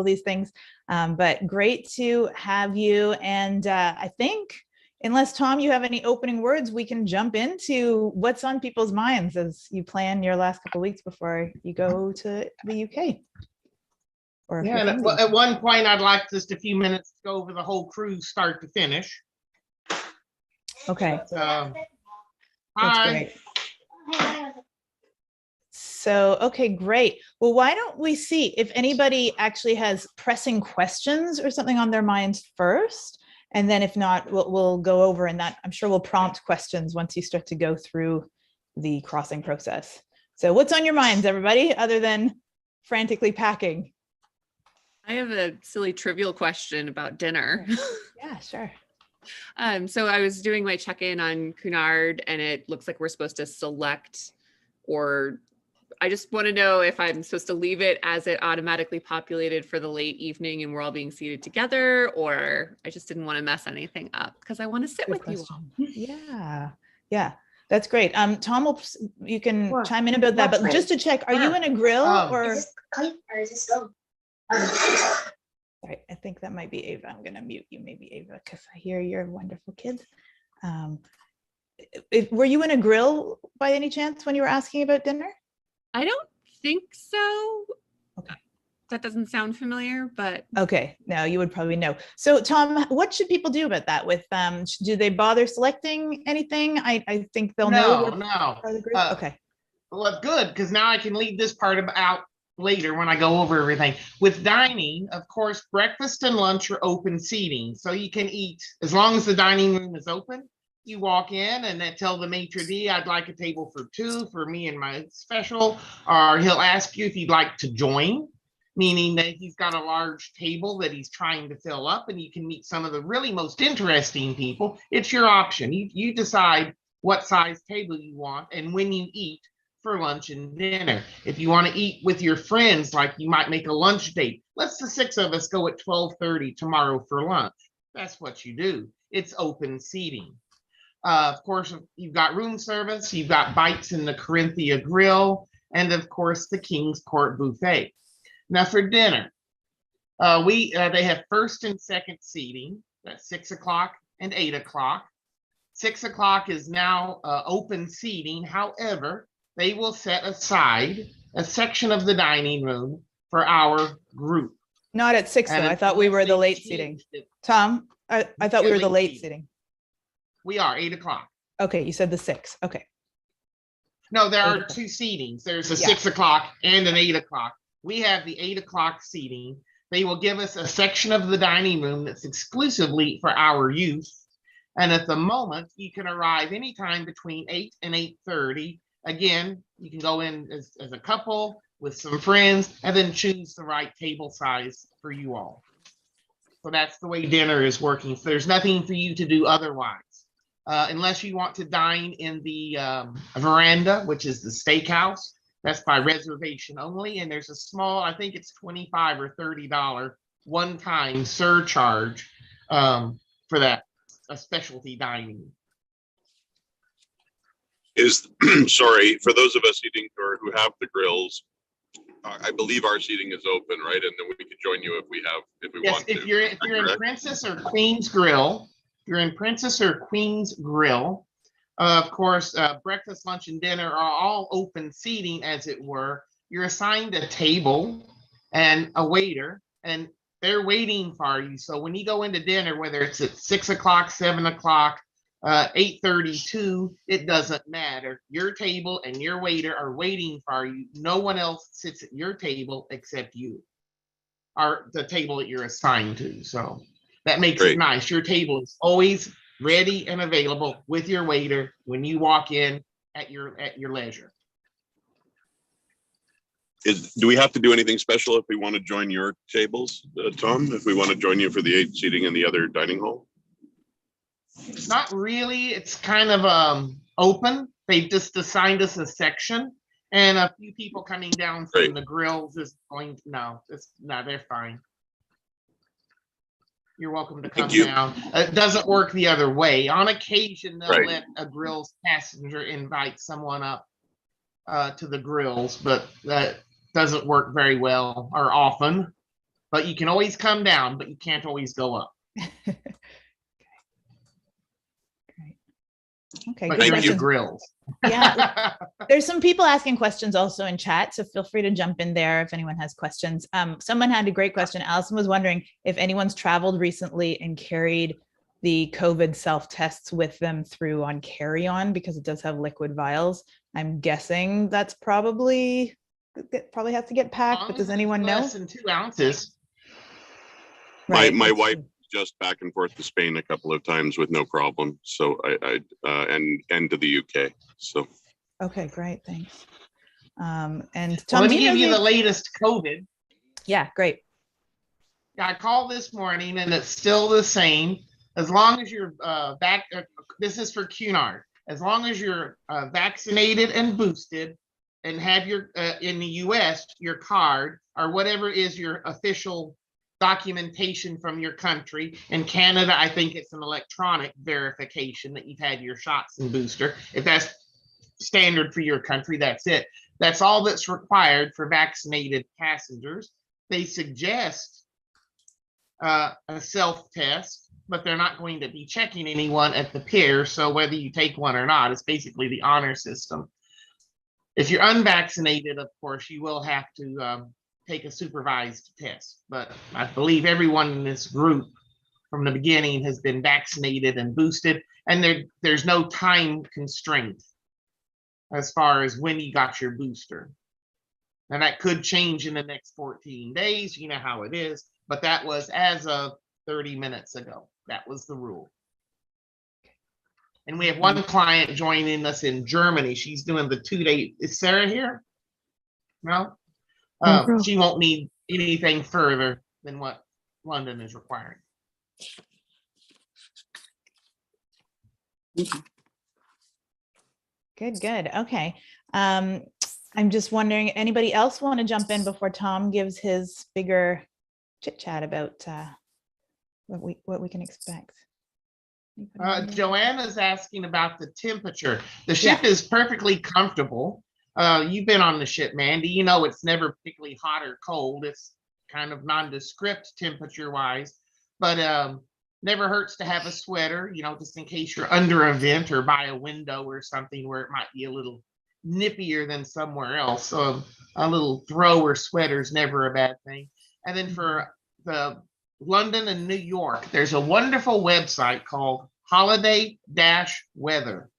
these things. But great to have you. And I think, unless Tom, you have any opening words, we can jump into what's on people's minds as you plan your last couple of weeks before you go to the UK. Or yeah, and at one point, I'd like just a few minutes to go over the whole cruise start to finish. Okay. That's great. So, okay, great. Well, why don't we see if anybody actually has pressing questions or something on their minds first? And then if not, we'll go over, and that I'm sure will prompt questions once you start to go through the crossing process. So what's on your minds, everybody, other than frantically packing? I have a silly trivial question about dinner. Yeah, sure. So I was doing my check-in on Cunard, and it looks like we're supposed to select, or I just want to know if I'm supposed to leave it as it automatically populated for the late evening and we're all being seated together, or I just didn't want to mess anything up because I want to sit Good with question. you all. Yeah, that's great. Tom, you can chime in about that, but just to check, are you in a grill or? Is this or is this slow? Sorry, I think that might be Ava. I'm going to mute you, maybe Ava, because I hear you're wonderful kids. Were you in a grill by any chance when you were asking about dinner? I don't think so. Okay. That doesn't sound familiar, but. Okay, no, you would probably know. So Tom, what should people do about that with, do they bother selecting anything? I think they'll know. No. Okay. Well, good, because now I can leave this part out later when I go over everything. With dining, of course, breakfast and lunch are open seating, so you can eat as long as the dining room is open. You walk in and then tell the maitre d', I'd like a table for two for me and my special, or he'll ask you if you'd like to join, meaning that he's got a large table that he's trying to fill up, and you can meet some of the really most interesting people. It's your option. You decide what size table you want and when you eat for lunch and dinner. If you want to eat with your friends, like you might make a lunch date. Let's the 6 of us go at 12:30 tomorrow for lunch. That's what you do. It's open seating. Of course, you've got room service, you've got bites in the Corinthia Grill, and of course, the King's Court Buffet. Now for dinner, they have first and second seating at 6 o'clock and 8 o'clock. 6 o'clock is now open seating. However, they will set aside a section of the dining room for our group. Not at 6 though. I thought we were the late seating. Tom, I thought we were the late seating. We are 8 o'clock. Okay, you said the 6. Okay. No, there are two seatings. There's a 6 o'clock and an 8 o'clock. We have the 8 o'clock seating. They will give us a section of the dining room that's exclusively for our use. And at the moment, you can arrive anytime between 8 and 8:30. Again, you can go in as a couple with some friends and then choose the right table size for you all. So that's the way dinner is working. So there's nothing for you to do otherwise. Unless you want to dine in the veranda, which is the steakhouse. That's by reservation only. And there's a small, I think it's $25 or $30 one-time surcharge for that, a specialty dining. Sorry, for those of us eating or who have the grills, I believe our seating is open, right? And then we can join you if we want to. If you're in Princess or Queen's Grill, of course, breakfast, lunch, and dinner are all open seating, as it were. You're assigned a table and a waiter, and they're waiting for you. So when you go into dinner, whether it's at 6 o'clock, 7 o'clock, 8:32, it doesn't matter. Your table and your waiter are waiting for you. No one else sits at your table except you, or the table that you're assigned to. So that makes it nice. Your table is always ready and available with your waiter when you walk in at your leisure. Do we have to do anything special if we want to join your tables, Tom? If we want to join you for the 8 seating in the other dining hall? Not really. It's kind of open. They've just assigned us a section, and a few people coming down from the grills is going to, no, they're fine. You're welcome to come down. It doesn't work the other way. On occasion, they'll let a grills passenger invite someone up to the grills, but that doesn't work very well or often. but you can always come down, but you can't always go up. Okay, But good you're in your questions. grills. Yeah, there's some people asking questions also in chat, so feel free to jump in there if anyone has questions. Someone had a great question. Allison was wondering if anyone's traveled recently and carried the COVID self-tests with them through on carry-on, because it does have liquid vials. I'm guessing that's probably has to get packed, but does anyone know? Less than 2 ounces. My that's wife true. just back and forth to Spain a couple of times with no problem. So and to the UK. So Okay, great, thanks. And Well, Tom, let do me you know give you the the? latest COVID. Yeah, great. I called this morning and it's still the same. As long as you're this is for Cunard. As long as you're vaccinated and boosted and have your, in the US, your card or whatever is your official documentation from your country. In Canada, I think it's an electronic verification that you've had your shots and booster. If that's standard for your country, that's it. That's all that's required for vaccinated passengers. They suggest a self-test, but they're not going to be checking anyone at the pier. So whether you take one or not, it's basically the honor system. If you're unvaccinated, of course, you will have to take a supervised test. But I believe everyone in this group from the beginning has been vaccinated and boosted, and there's no time constraint as far as when you got your booster. And that could change in the next 14 days. You know how it is. But that was as of 30 minutes ago. That was the rule. And we have one client joining us in Germany. She's doing the 2-day. Is Sarah here? No? She won't need anything further than what London is requiring. Good. Okay. I'm just wondering, anybody else want to jump in before Tom gives his bigger chit chat about what we can expect? Joanna's asking about the temperature. The ship is perfectly comfortable. You've been on the ship, Mandy. You know it's never particularly hot or cold. It's kind of nondescript temperature wise, but never hurts to have a sweater, you know, just in case you're under a vent or by a window or something where it might be a little nippier than somewhere else. So a little thrower sweater is never a bad thing. And then for the London and New York, there's a wonderful website called holiday-weather,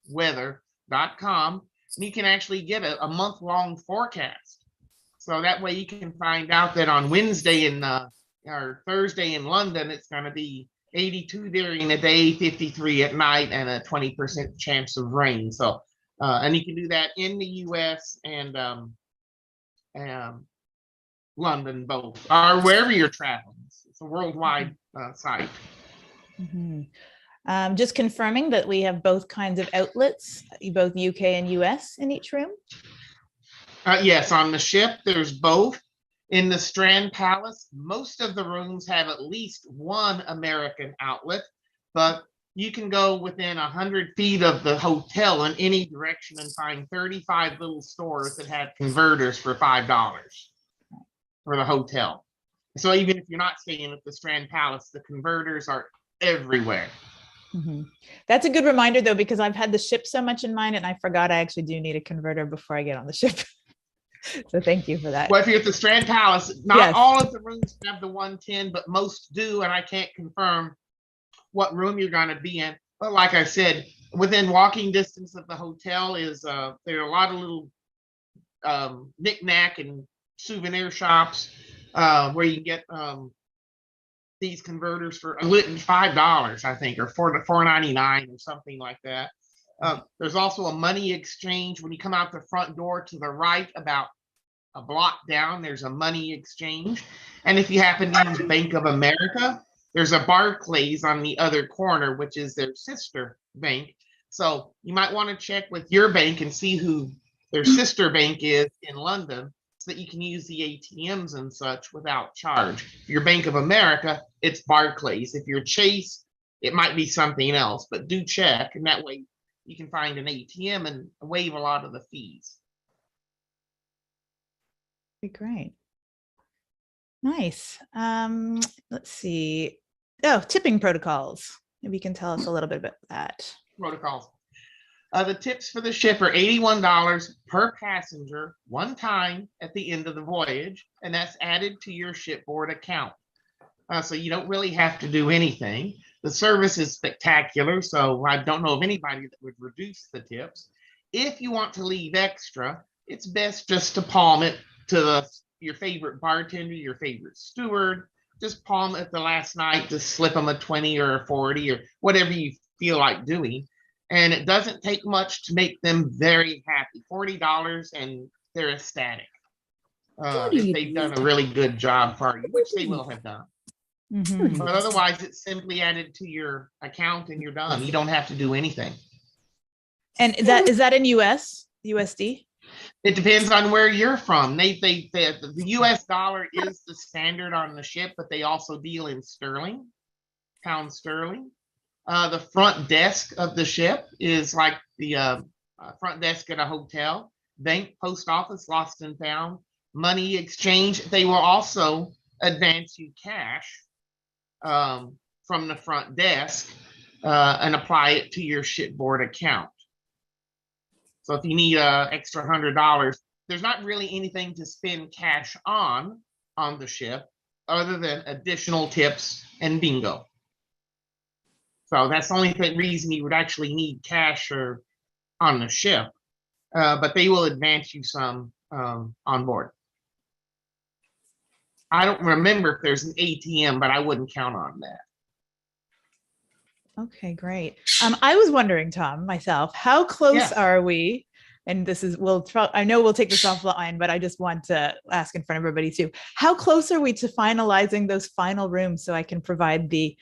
weather.com. And you can actually get a month-long forecast. So that way you can find out that on Wednesday or Thursday in London, it's going to be 82 during the day, 53 at night, and a 20% chance of rain. So, and you can do that in the US and London both, or wherever you're traveling. It's a worldwide site. Just confirming that we have both kinds of outlets, both UK and US in each room. Yes, on the ship, there's both. In the Strand Palace, most of the rooms have at least one American outlet, but you can go within 100 feet of the hotel in any direction and find 35 little stores that have converters for $5 for the hotel. So even if you're not staying at the Strand Palace, the converters are everywhere. That's a good reminder, though, because I've had the ship so much in mind and I forgot I actually do need a converter before I get on the ship. So thank you for that. Well, if you're at the Strand Palace, not all of the rooms have the 110, but most do, and I can't confirm what room you're going to be in. But like I said, within walking distance of the hotel is there are a lot of little knick-knack and souvenir shops where you can get these converters for $5, I think, or $4.99 or something like that. There's also a money exchange. When you come out the front door to the right, about a block down, there's a money exchange. And if you happen to use Bank of America, there's a Barclays on the other corner, which is their sister bank. So you might want to check with your bank and see who their sister bank is in London, so that you can use the ATMs and such without charge. If you're Bank of America, it's Barclays. If you're Chase, it might be something else, but do check, and that way you can find an ATM and waive a lot of the fees. Be great. Nice. Let's see. Oh, tipping protocols. Maybe you can tell us a little bit about that. Protocols. The tips for the ship are $81 per passenger, one time at the end of the voyage, and that's added to your shipboard account. So you don't really have to do anything. The service is spectacular, so I don't know of anybody that would reduce the tips. If you want to leave extra, it's best just to palm it to your favorite bartender, your favorite steward. Just palm it the last night, just slip them a 20 or a 40 or whatever you feel like doing. And it doesn't take much to make them very happy. $40 and they're ecstatic. If they've done a really good job for you, which they will have done. Mhm. But otherwise, it's simply added to your account and you're done. You don't have to do anything. And is that in USD? It depends on where you're from. The US dollar is the standard on the ship, but they also deal in sterling, pound sterling. The front desk of the ship is like the front desk at a hotel. Bank, post office, lost and found, money exchange. They will also advance you cash from the front desk and apply it to your shipboard account. So if you need an extra $100, there's not really anything to spend cash on the ship other than additional tips and bingo. So that's the only reason you would actually need cash or on the ship, but they will advance you some on board. I don't remember if there's an ATM, but I wouldn't count on that. Okay, great. I was wondering, Tom, myself, how close are we? And this is, I know we'll take this offline, but I just want to ask in front of everybody too. How close are we to finalizing those final rooms so I can provide a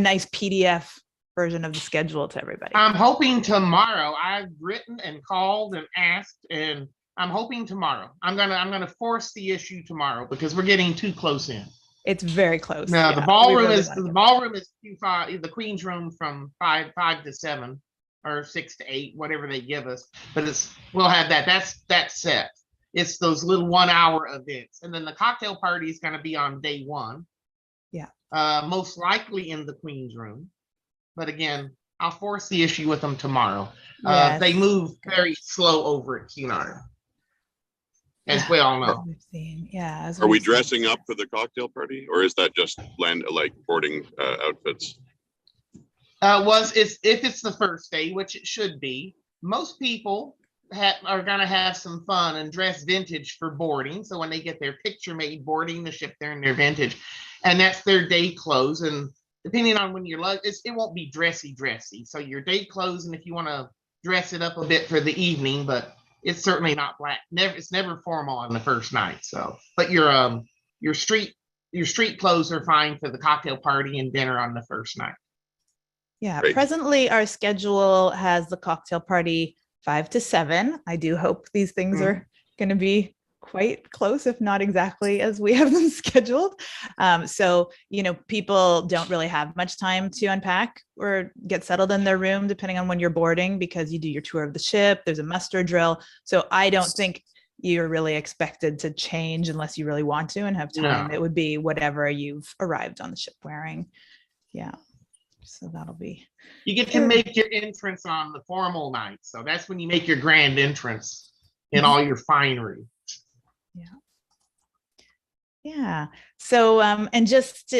nice PDF version of the schedule to everybody? I'm hoping tomorrow. I've written and called and asked, and I'm hoping tomorrow. I'm gonna force the issue tomorrow because we're getting too close in. It's very close. No, yeah. the ballroom is Q5, the Queen's room from 5 to 7 or 6 to 8, whatever they give us. But we'll have that. That's set. It's those little 1 hour events, and then the cocktail party is going to be on day 1. Yeah. Most likely in the Queen's room, but again, I'll force the issue with them tomorrow. Yes. They move very slow over at Cunard, as we all know. Yeah. Are we dressing up for the cocktail party, or is that just boarding outfits? If it's the first day, which it should be, most people are going to have some fun and dress vintage for boarding. So when they get their picture made boarding the ship, they're in their vintage, and that's their day clothes. And depending on when you're it won't be dressy. So your day clothes, and if you want to dress it up a bit for the evening, but it's certainly not black. It's never formal on the first night. So, but your street clothes are fine for the cocktail party and dinner on the first night. Yeah. Great. Presently, our schedule has the cocktail party 5 to 7. I do hope these things are going to be quite close, if not exactly as we have them scheduled. So, people don't really have much time to unpack or get settled in their room, depending on when you're boarding, because you do your tour of the ship, there's a muster drill. So I don't think you're really expected to change unless you really want to and have time. No. It would be whatever you've arrived on the ship wearing. Yeah. So that'll be. You get to make your entrance on the formal night. So that's when you make your grand entrance in all your finery. Yeah. Yeah. So, and just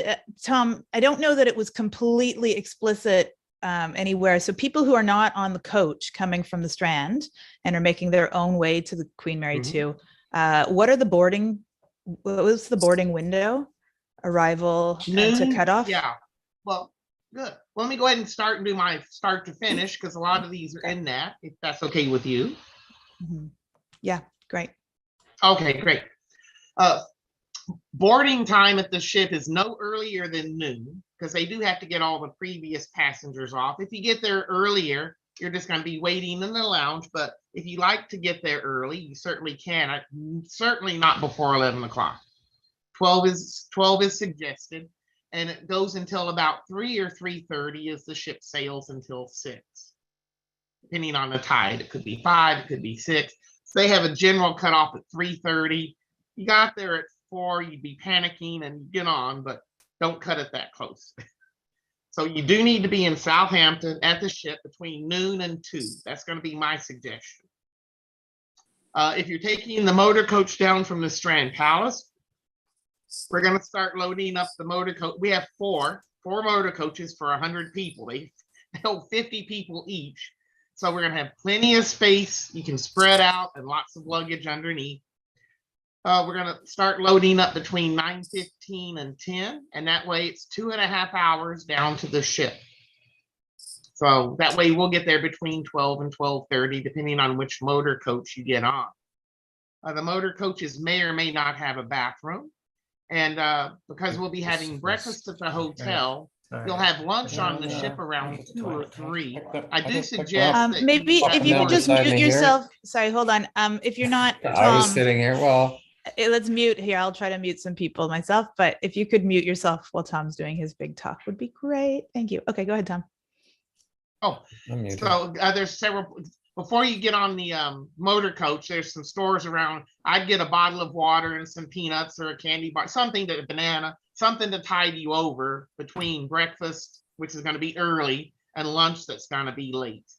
Tom, I don't know that it was completely explicit anywhere. So people who are not on the coach coming from the Strand and are making their own way to the Queen Mary 2, what was the boarding window? Arrival to cutoff? Yeah. Well, good. Well, let me go ahead and start and do my start to finish, because a lot of these are in that, if that's okay with you. Mm-hmm. Yeah, great. Okay, great. Boarding time at the ship is no earlier than noon, because they do have to get all the previous passengers off. If you get there earlier, you're just going to be waiting in the lounge. But if you like to get there early, you certainly can. Certainly not before 11 o'clock. 12 is suggested, and it goes until about 3 or 3:30 as the ship sails until 6. Depending on the tide, it could be 5, it could be 6. So they have a general cutoff at 3:30. You got there at before, you'd be panicking and get on, but don't cut it that close. So you do need to be in Southampton at the ship between noon and 2. That's going to be my suggestion. If you're taking the motor coach down from the Strand Palace, we're going to start loading up the motor coach. We have four motor coaches for 100 people. They hold 50 people each. So we're going to have plenty of space. You can spread out and lots of luggage underneath. We're going to start loading up between 9:15 and 10. And that way it's 2.5 hours down to the ship. So that way we'll get there between 12 and 12:30, depending on which motor coach you get on. The motor coaches may or may not have a bathroom. And because we'll be having breakfast at the hotel, you'll have lunch on the ship around 2 or 3. I do suggest that maybe if you could just mute yourself. Sorry, hold on. If you're not I was Tom, sitting here. Well, let's mute here. I'll try to mute some people myself, but if you could mute yourself while Tom's doing his big talk would be great. Thank you. Okay, go ahead, Tom. Oh, I'm muted. so there's several. Before you get on the motor coach, there's some stores around. I'd get a bottle of water and some peanuts or a candy bar, something a banana, something to tide you over between breakfast, which is going to be early, and lunch that's going to be late.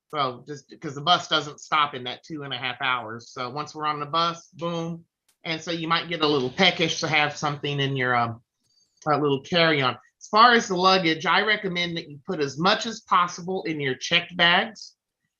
So just because the bus doesn't stop in that 2.5 hours. So once we're on the bus, boom. And so you might get a little peckish to have something in your little carry-on. As far as the luggage, I recommend that you put as much as possible in your checked bags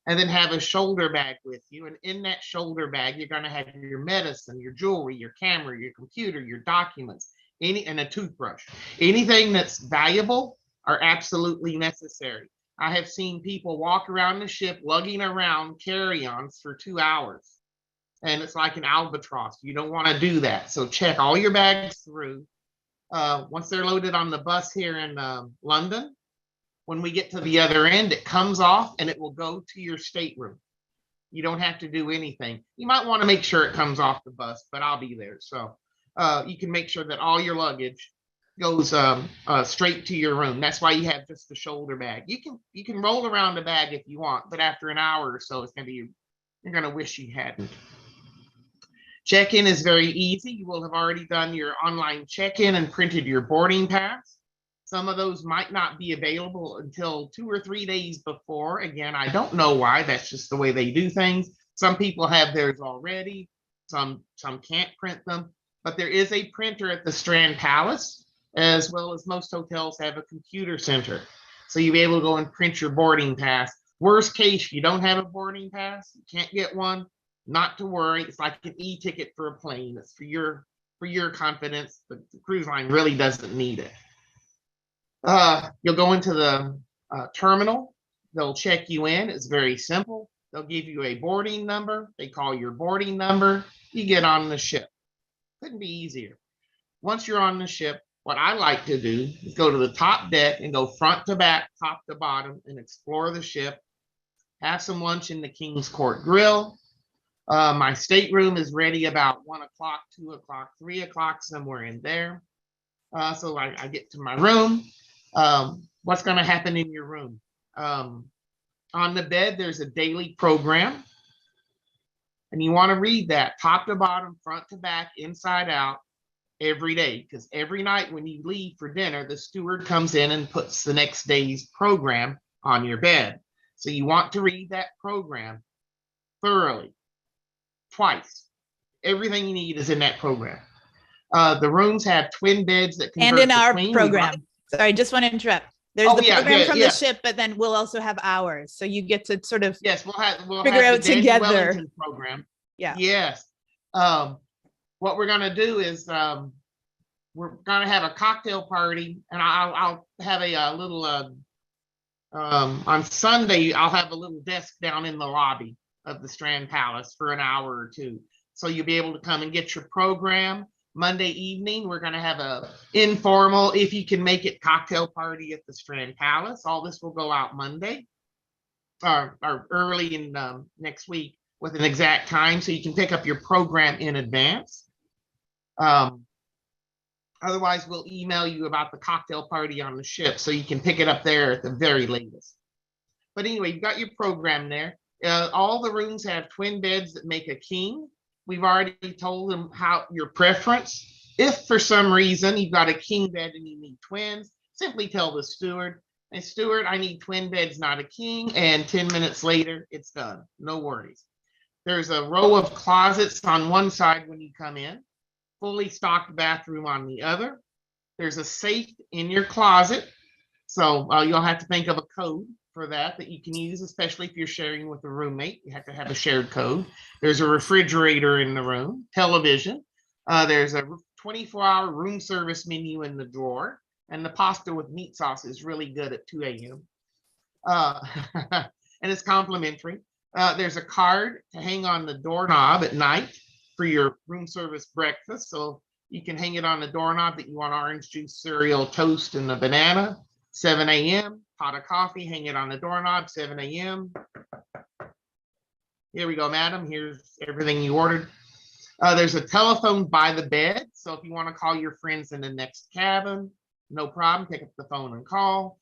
and then have a shoulder bag with you. And in that shoulder bag, you're going to have your medicine, your jewelry, your camera, your computer, your documents, and a toothbrush. Anything that's valuable are absolutely necessary. I have seen people walk around the ship lugging around carry-ons for 2 hours. And it's like an albatross. You don't want to do that. So check all your bags through. Once they're loaded on the bus here in London, when we get to the other end, it comes off and it will go to your stateroom. You don't have to do anything. You might want to make sure it comes off the bus, but I'll be there. So you can make sure that all your luggage goes straight to your room. That's why you have just the shoulder bag. You can roll around the bag if you want, but after an hour or so, you're gonna wish you hadn't. Check-in is very easy. You will have already done your online check-in and printed your boarding pass. Some of those might not be available until 2 or 3 days before. Again, I don't know why. That's just the way they do things. Some people have theirs already. Some can't print them. But there is a printer at the Strand Palace, as well as most hotels have a computer center. So you'll be able to go and print your boarding pass. Worst case, you don't have a boarding pass, you can't get one, not to worry. It's like an e-ticket for a plane. It's for your confidence. The cruise line really doesn't need it. You'll go into the terminal. They'll check you in. It's very simple. They'll give you a boarding number. They call your boarding number. You get on the ship. Couldn't be easier. Once you're on the ship, what I like to do is go to the top deck and go front to back, top to bottom, and explore the ship. Have some lunch in the King's Court Grill. My stateroom is ready about 1 o'clock, 2 o'clock, 3 o'clock, somewhere in there. So I get to my room. What's going to happen in your room? On the bed, there's a daily program. And you want to read that top to bottom, front to back, inside out every day. Because every night when you leave for dinner, the steward comes in and puts the next day's program on your bed. So you want to read that program thoroughly, twice. Everything you need is in that program. The rooms have twin beds that convert and in to our queen. program. Sorry, just want to interrupt. There's the program from yeah. the ship, but then we'll also have ours. So you get to sort of Yes, we'll figure have out the Daniel together. Wellington program. Yeah. Yes. What we're gonna do is we're gonna have a cocktail party, and I'll have a little on Sunday. I'll have a little desk down in the lobby of the Strand Palace for an hour or two, so you'll be able to come and get your program. Monday evening, we're going to have a informal, if you can make it, cocktail party at the Strand Palace. All this will go out Monday or early in next week with an exact time, so you can pick up your program in advance. Otherwise, we'll email you about the cocktail party on the ship, so you can pick it up there at the very latest. But anyway, you've got your program there. All the rooms have twin beds that make a king. We've already told them how your preference. If for some reason you've got a king bed and you need twins, simply tell the steward, hey, steward, I need twin beds, not a king. And 10 minutes later, it's done. No worries. There's a row of closets on one side when you come in, fully stocked bathroom on the other. There's a safe in your closet. So you'll have to think of a code for that you can use, especially if you're sharing with a roommate. You have to have a shared code. There's a refrigerator in the room, television. There's a 24-hour room service menu in the drawer, and the pasta with meat sauce is really good at 2 a.m. And it's complimentary. There's a card to hang on the doorknob at night for your room service breakfast. So you can hang it on the doorknob that you want orange juice, cereal, toast, and a banana. 7 a.m. pot of coffee, hang it on the doorknob, 7 a.m. Here we go, madam. Here's everything you ordered. There's a telephone by the bed. So if you want to call your friends in the next cabin, no problem. Pick up the phone and call.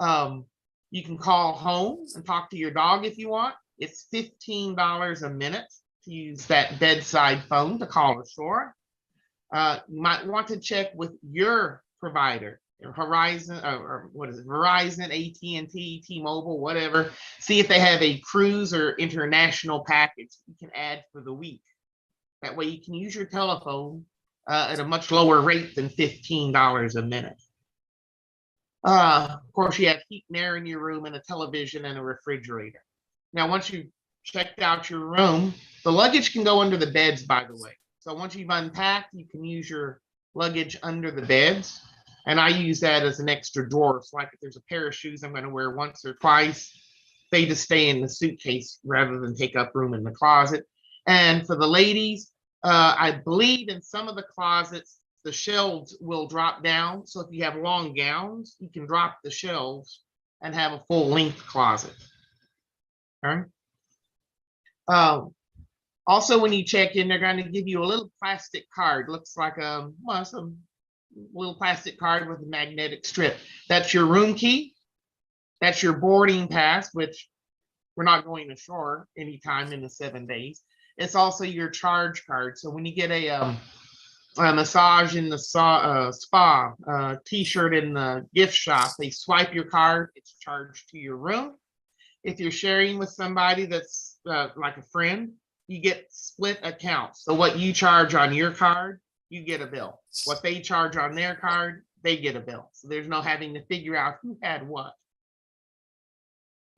You can call home and talk to your dog if you want. It's $15 a minute to use that bedside phone to call ashore. You might want to check with your provider. Horizon or what is it, Verizon, AT&T, T-Mobile, whatever. See if they have a cruise or international package you can add for the week. That way you can use your telephone at a much lower rate than $15 a minute. Of course, you have heat and air in your room and a television and a refrigerator. Now, once you've checked out your room, the luggage can go under the beds, by the way. So once you've unpacked, you can use your luggage under the beds. And I use that as an extra drawer. So like if there's a pair of shoes I'm going to wear once or twice, they just stay in the suitcase rather than take up room in the closet. And for the ladies, I believe in some of the closets, the shelves will drop down. So if you have long gowns, you can drop the shelves and have a full length closet. All right. Also, when you check in, they're going to give you a little plastic card. Looks like some little plastic card with a magnetic strip. That's your room key. That's your boarding pass, which we're not going ashore anytime in the 7 days. It's also your charge card. So when you get a massage in the spa, t-shirt in the gift shop, they swipe your card, it's charged to your room. If you're sharing with somebody that's like a friend, you get split accounts. So what you charge on your card, you get a bill. What they charge on their card, they get a bill. So there's no having to figure out who had what.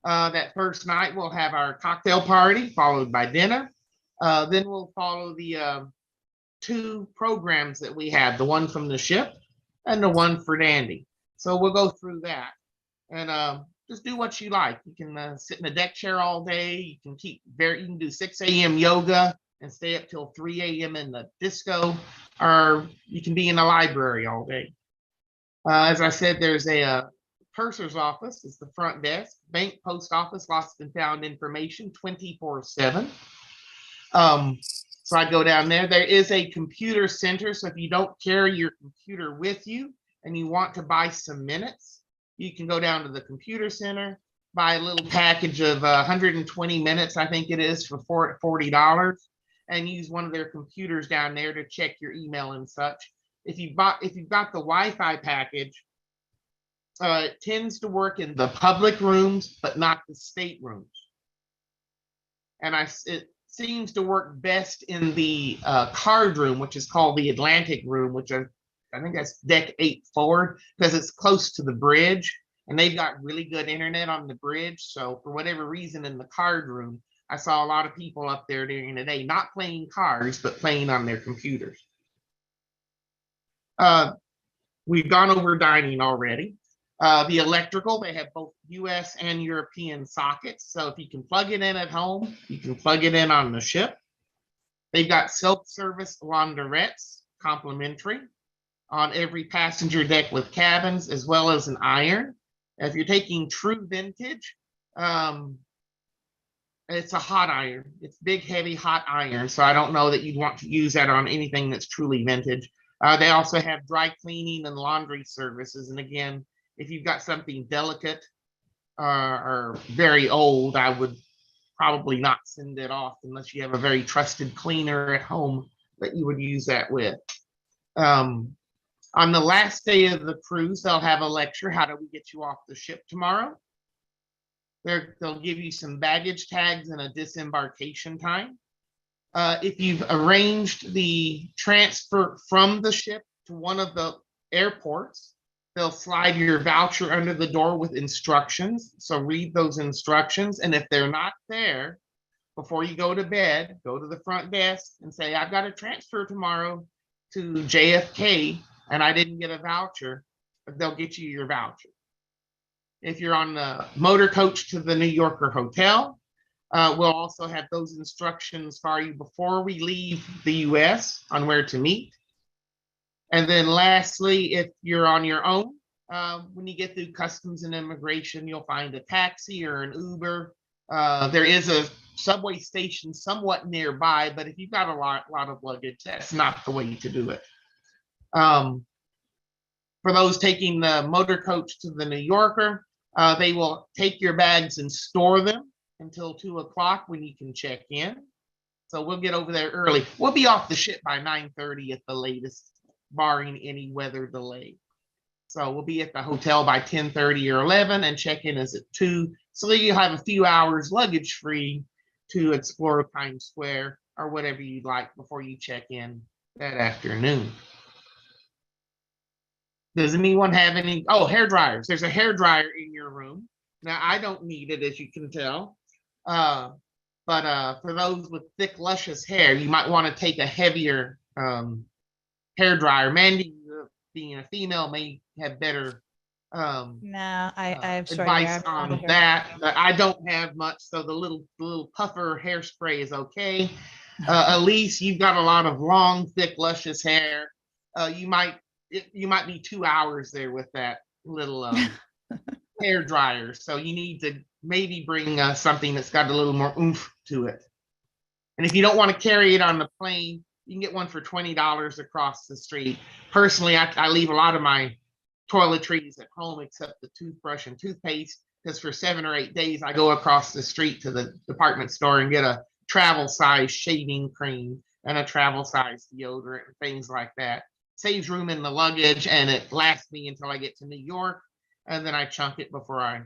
That first night, we'll have our cocktail party, followed by dinner. Then we'll follow the 2 programs that we have, the one from the ship and the one for Dandy. So we'll go through that. And just do what you like. You can sit in a deck chair all day. You can do 6 a.m. yoga and stay up till 3 a.m. in the disco, or you can be in the library all day. As I said, there's a purser's office. It's the front desk. Bank, post office, lost and found information 24/7. So I go down there. There is a computer center. So if you don't carry your computer with you and you want to buy some minutes, you can go down to the computer center, buy a little package of 120 minutes, I think it is, for $40, and use one of their computers down there to check your email and such. If you've got the Wi-Fi package, it tends to work in the public rooms, but not the state rooms. And it seems to work best in the card room, which is called the Atlantic room, which I think that's deck 8 forward, because it's close to the bridge, and they've got really good internet on the bridge. So for whatever reason, in the card room, I saw a lot of people up there during the day, not playing cards, but playing on their computers. We've gone over dining already. The electrical, they have both US and European sockets. So if you can plug it in at home, you can plug it in on the ship. They've got self-service laundrettes, complimentary, on every passenger deck with cabins, as well as an iron. If you're taking true vintage, it's a hot iron. It's big, heavy, hot iron. So I don't know that you'd want to use that on anything that's truly vintage. They also have dry cleaning and laundry services. And again, if you've got something delicate or very old, I would probably not send it off unless you have a very trusted cleaner at home that you would use that with. On the last day of the cruise, they'll have a lecture. How do we get you off the ship tomorrow? They'll give you some baggage tags and a disembarkation time. If you've arranged the transfer from the ship to one of the airports, they'll slide your voucher under the door with instructions. So read those instructions. And if they're not there, before you go to bed, go to the front desk and say, I've got a transfer tomorrow to JFK and I didn't get a voucher. They'll get you your voucher. If you're on the motor coach to the New Yorker hotel, we'll also have those instructions for you before we leave the US on where to meet. And then lastly, if you're on your own, when you get through customs and immigration, you'll find a taxi or an Uber. There is a subway station somewhat nearby, but if you've got a lot of luggage, that's not the way to do it. For those taking the motor coach to the New Yorker, they will take your bags and store them until 2 o'clock when you can check in. So we'll get over there early. We'll be off the ship by 9:30 at the latest, barring any weather delay. So we'll be at the hotel by 10:30 or 11 and check-in is at 2. So you'll have a few hours luggage free to explore Times Square or whatever you'd like before you check in that afternoon. Does anyone have any? Oh, hair dryers. There's a hair dryer in your room. Now, I don't need it, as you can tell. But for those with thick, luscious hair, you might want to take a heavier hair dryer. Mandy, being a female, may have better No, I have short advice hair. on that. I don't have much, so the little puffer hairspray is okay. Elise, you've got a lot of long, thick, luscious hair. You might be 2 hours there with that little hair dryer. So you need to maybe bring something that's got a little more oomph to it. And if you don't want to carry it on the plane, you can get one for $20 across the street. Personally, I leave a lot of my toiletries at home except the toothbrush and toothpaste, because for 7 or 8 days I go across the street to the department store and get a travel size shaving cream and a travel size deodorant and things like that. Saves room in the luggage and it lasts me until I get to New York, and then I chunk it before I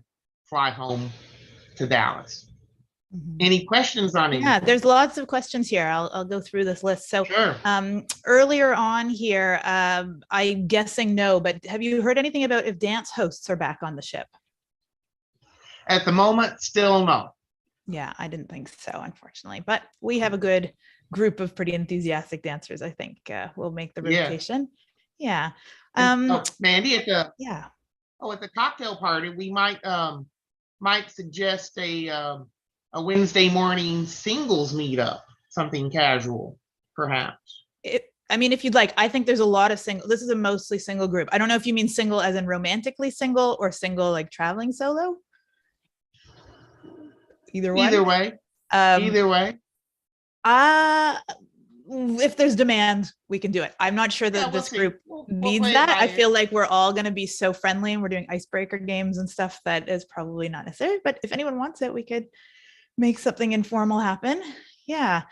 fly home to Dallas. Any questions on anything? Yeah, there's lots of questions here. I'll go through this list. So Sure. Earlier on here, I'm guessing no, but have you heard anything about if dance hosts are back on the ship? At the moment, still no. Yeah, I didn't think so, unfortunately, but we have a good group of pretty enthusiastic dancers. I think we'll make the rotation. Yeah. Mandy, at the Yeah. at the cocktail party, we might suggest a Wednesday morning singles meetup, something casual, perhaps. I mean, if you'd like, I think there's a lot of single. This is a mostly single group. I don't know if you mean single as in romantically single or single like traveling solo. Either way. Either way. If there's demand, we can do it. I'm not sure that this group needs play that. I by feel like we're all going to be so friendly and we're doing icebreaker games and stuff that is probably not necessary. But if anyone wants it, we could make something informal happen. Yeah.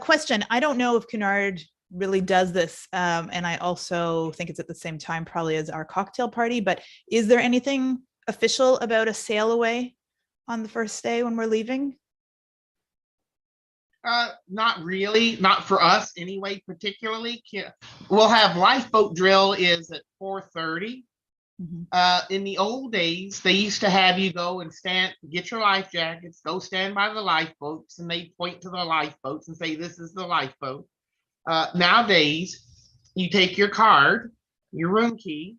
Question. I don't know if Cunard really does this. And I also think it's at the same time probably as our cocktail party, but is there anything official about a sail away on the first day when we're leaving? Not really, not for us anyway, particularly. We'll have lifeboat drill is at 4:30. In the old days, they used to have you go and get your life jackets, go stand by the lifeboats, and they point to the lifeboats and say, this is the lifeboat. Nowadays, you take your card, your room key,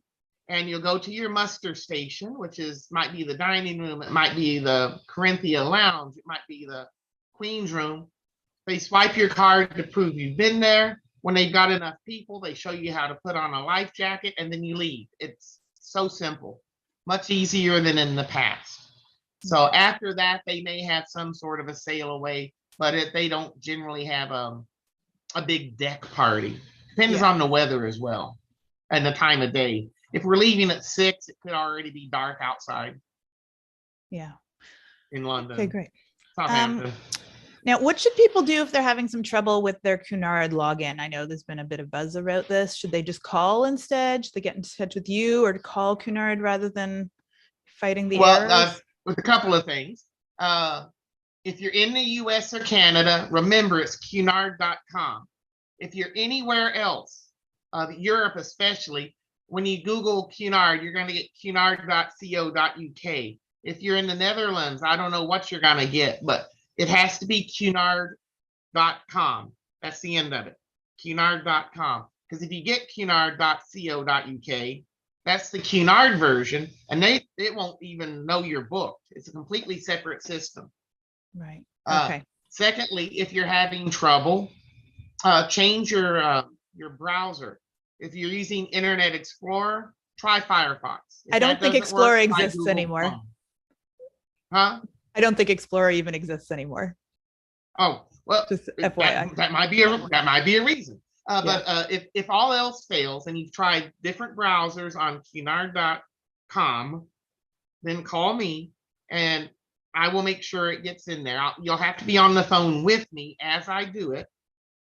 and you'll go to your muster station, which might be the dining room, it might be the Corinthia Lounge, it might be the Queen's Room. They swipe your card to prove you've been there. When they've got enough people, they show you how to put on a life jacket, and then you leave. It's so simple, much easier than in the past. So after that, they may have some sort of a sail away, but they don't generally have a big deck party. Depends on the weather as well and the time of day. If we're leaving at 6, it could already be dark outside. Yeah. in London. Okay, great. Southampton. Now, what should people do if they're having some trouble with their Cunard login? I know there's been a bit of buzz about this. Should they just call instead? Should they get in touch with you or to call Cunard rather than fighting the errors? With a couple of things. If you're in the US or Canada, remember it's cunard.com. If you're anywhere else, Europe especially, when you Google Cunard, you're going to get cunard.co.uk. If you're in the Netherlands, I don't know what you're going to get, but it has to be cunard.com. That's the end of it, cunard.com. Because if you get cunard.co.uk, that's the Cunard version, and it won't even know you're booked. It's a completely separate system. Right. Okay. Secondly, if you're having trouble, change your browser. If you're using Internet Explorer, try Firefox. I don't think Explorer exists anymore. Huh? I don't think Explorer even exists anymore. Oh, well, Just FYI. that might be a reason. But if all else fails and you've tried different browsers on cunard.com, then call me and I will make sure it gets in there. You'll have to be on the phone with me as I do it.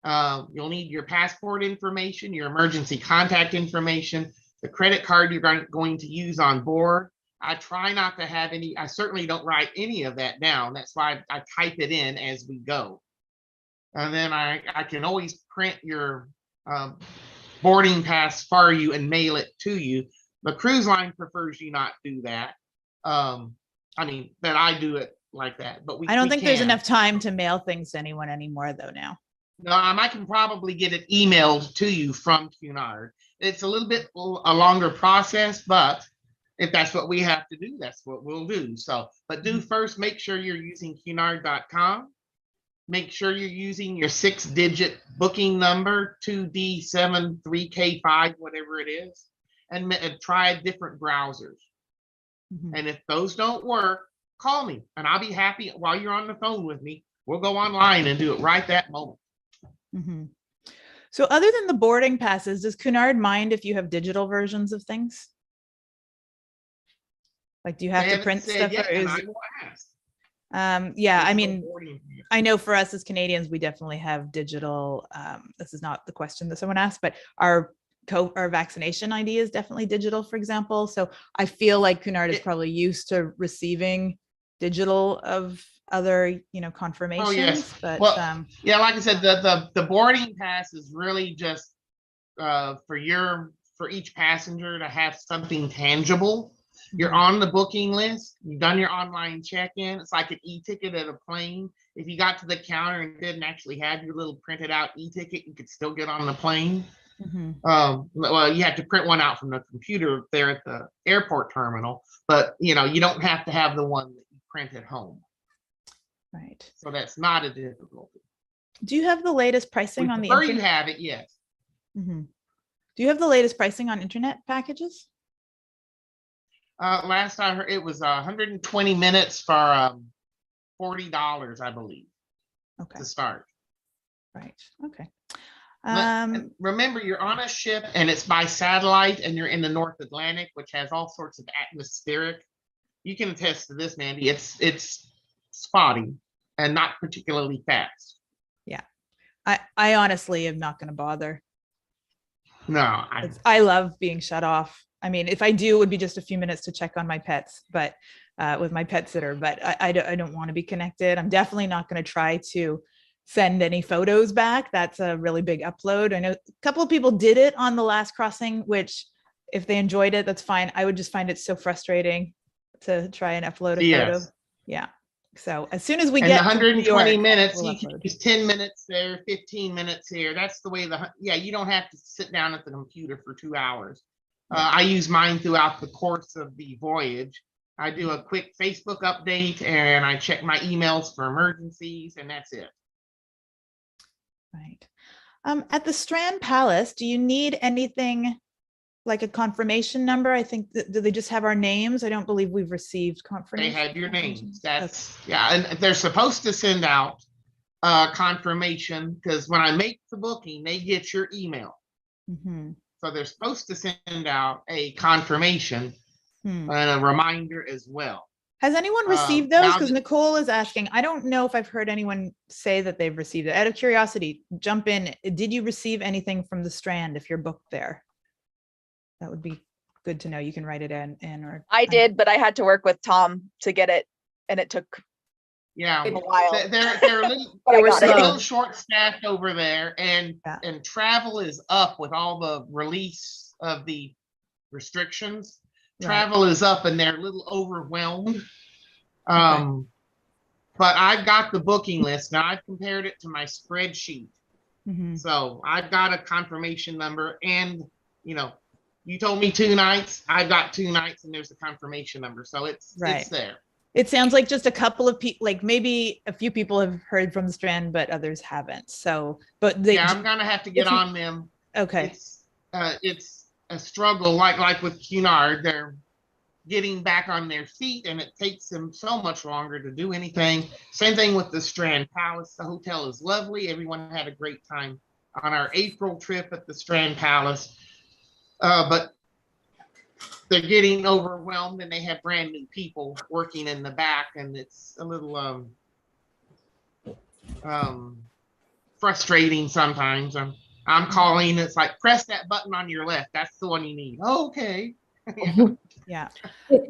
You'll need your passport information, your emergency contact information, the credit card you're going to use on board. I try not to have any, I certainly don't write any of that down. That's why I type it in as we go. And then I can always print your boarding pass for you and mail it to you. The cruise line prefers you not do that. I mean, that I do it like that, but I don't think there's enough time to mail things to anyone anymore though now. No, I can probably get it emailed to you from Cunard. It's a little bit a longer process, but if that's what we have to do, that's what we'll do. So, but do first make sure you're using cunard.com. Make sure you're using your 6-digit booking number, 2D73K5, whatever it is, and try different browsers. Mm-hmm. And if those don't work, call me and I'll be happy while you're on the phone with me. We'll go online and do it right that moment. Mm-hmm. So other than the boarding passes, does Cunard mind if you have digital versions of things? Like, do you have to print stuff? Yeah, I mean, I know for us as Canadians, we definitely have digital. This is not the question that someone asked, but our vaccination ID is definitely digital, for example. So I feel like Cunard is probably used to receiving digital of other, confirmations. Oh, yes. But well, yeah, like I said, the boarding pass is really just for each passenger to have something tangible. You're on the booking list. You've done your online check-in. It's like an e-ticket at a plane. If you got to the counter and didn't actually have your little printed out e-ticket, you could still get on the plane. Mm-hmm. Well, you have to print one out from the computer there at the airport terminal, but you don't have to have the one that you print at home. Right. So that's not a difficulty. Do you have the latest pricing on the internet? You have it, yes. Mm-hmm. Do you have the latest pricing on internet packages? Last I heard, it was 120 minutes for $40, I believe. Okay. To start. Right. Okay. Remember, you're on a ship and it's by satellite, and you're in the North Atlantic, which has all sorts of atmospheric. You can attest to this, Mandy. It's spotty and not particularly fast. Yeah, I honestly am not going to bother. No, I love being shut off. I mean, if I do, it would be just a few minutes to check on my pets, but with my pet sitter. But I don't want to be connected. I'm definitely not going to try to send any photos back. That's a really big upload. I know a couple of people did it on the last crossing, which if they enjoyed it, that's fine. I would just find it so frustrating to try and upload a photo. Yeah. So as soon as we get 120 minutes, you can use 10 minutes there, 15 minutes here. That's the way you don't have to sit down at the computer for 2 hours. I use mine throughout the course of the voyage. I do a quick Facebook update and I check my emails for emergencies, and that's it. Right. At the Strand Palace, do you need anything like a confirmation number? I think do they just have our names? I don't believe we've received confirmation. They have your names. That's okay. Yeah, and they're supposed to send out confirmation, because when I make the booking, they get your email. Mm-hmm. So they're supposed to send out a confirmation and a reminder as well. Has anyone received those? now Because that- Nicole is asking. I don't know if I've heard anyone say that they've received it. Out of curiosity, jump in. Did you receive anything from the Strand if you're booked there? That would be good to know. You can write it in or I did, but I had to work with Tom to get it, and it took Yeah, a while. they're a little, But I There was got they're a it. little short staffed over there, and Yeah. travel is up with all the release of the restrictions. Right. Travel is up, and they're a little overwhelmed. But I've got the booking list now. I've compared it to my spreadsheet, Mhm. so I've got a confirmation number, and you told me 2 nights. I've got 2 nights, and there's a confirmation number, so it's Right. there. It sounds like just a couple of people, like maybe a few people have heard from the Strand, but others haven't. So, but they, Yeah, I'm gonna have to get it's- on them. okay. It's a struggle, like with Cunard. They're getting back on their feet, and it takes them so much longer to do anything. Same thing with the Strand Palace. The hotel is lovely. Everyone had a great time on our April trip at the Strand Palace, but they're getting overwhelmed, and they have brand new people working in the back, and it's a little frustrating sometimes. I'm calling. It's like, press that button on your left. That's the one you need. Okay. Yeah.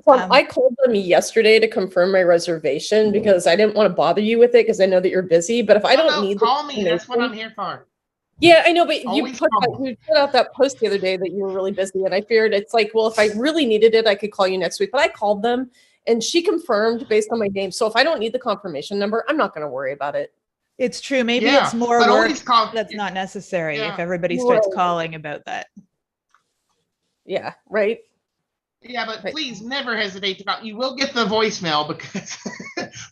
I called them yesterday to confirm my reservation because I didn't want to bother you with it because I know that you're busy. But if I don't need the call me. That's what I'm information- here for. Yeah, I know, but Always call. you put out that post the other day that you were really busy, and I figured it's like, well, if I really needed it, I could call you next week. But I called them, and she confirmed based on my name. So if I don't need the confirmation number, I'm not going to worry about it. It's true. Maybe Yeah, it's more but work always call. that's not necessary if Yeah. everybody starts Right. calling about that. Yeah, right. Yeah, but Right. please never hesitate to call. You will get the voicemail because,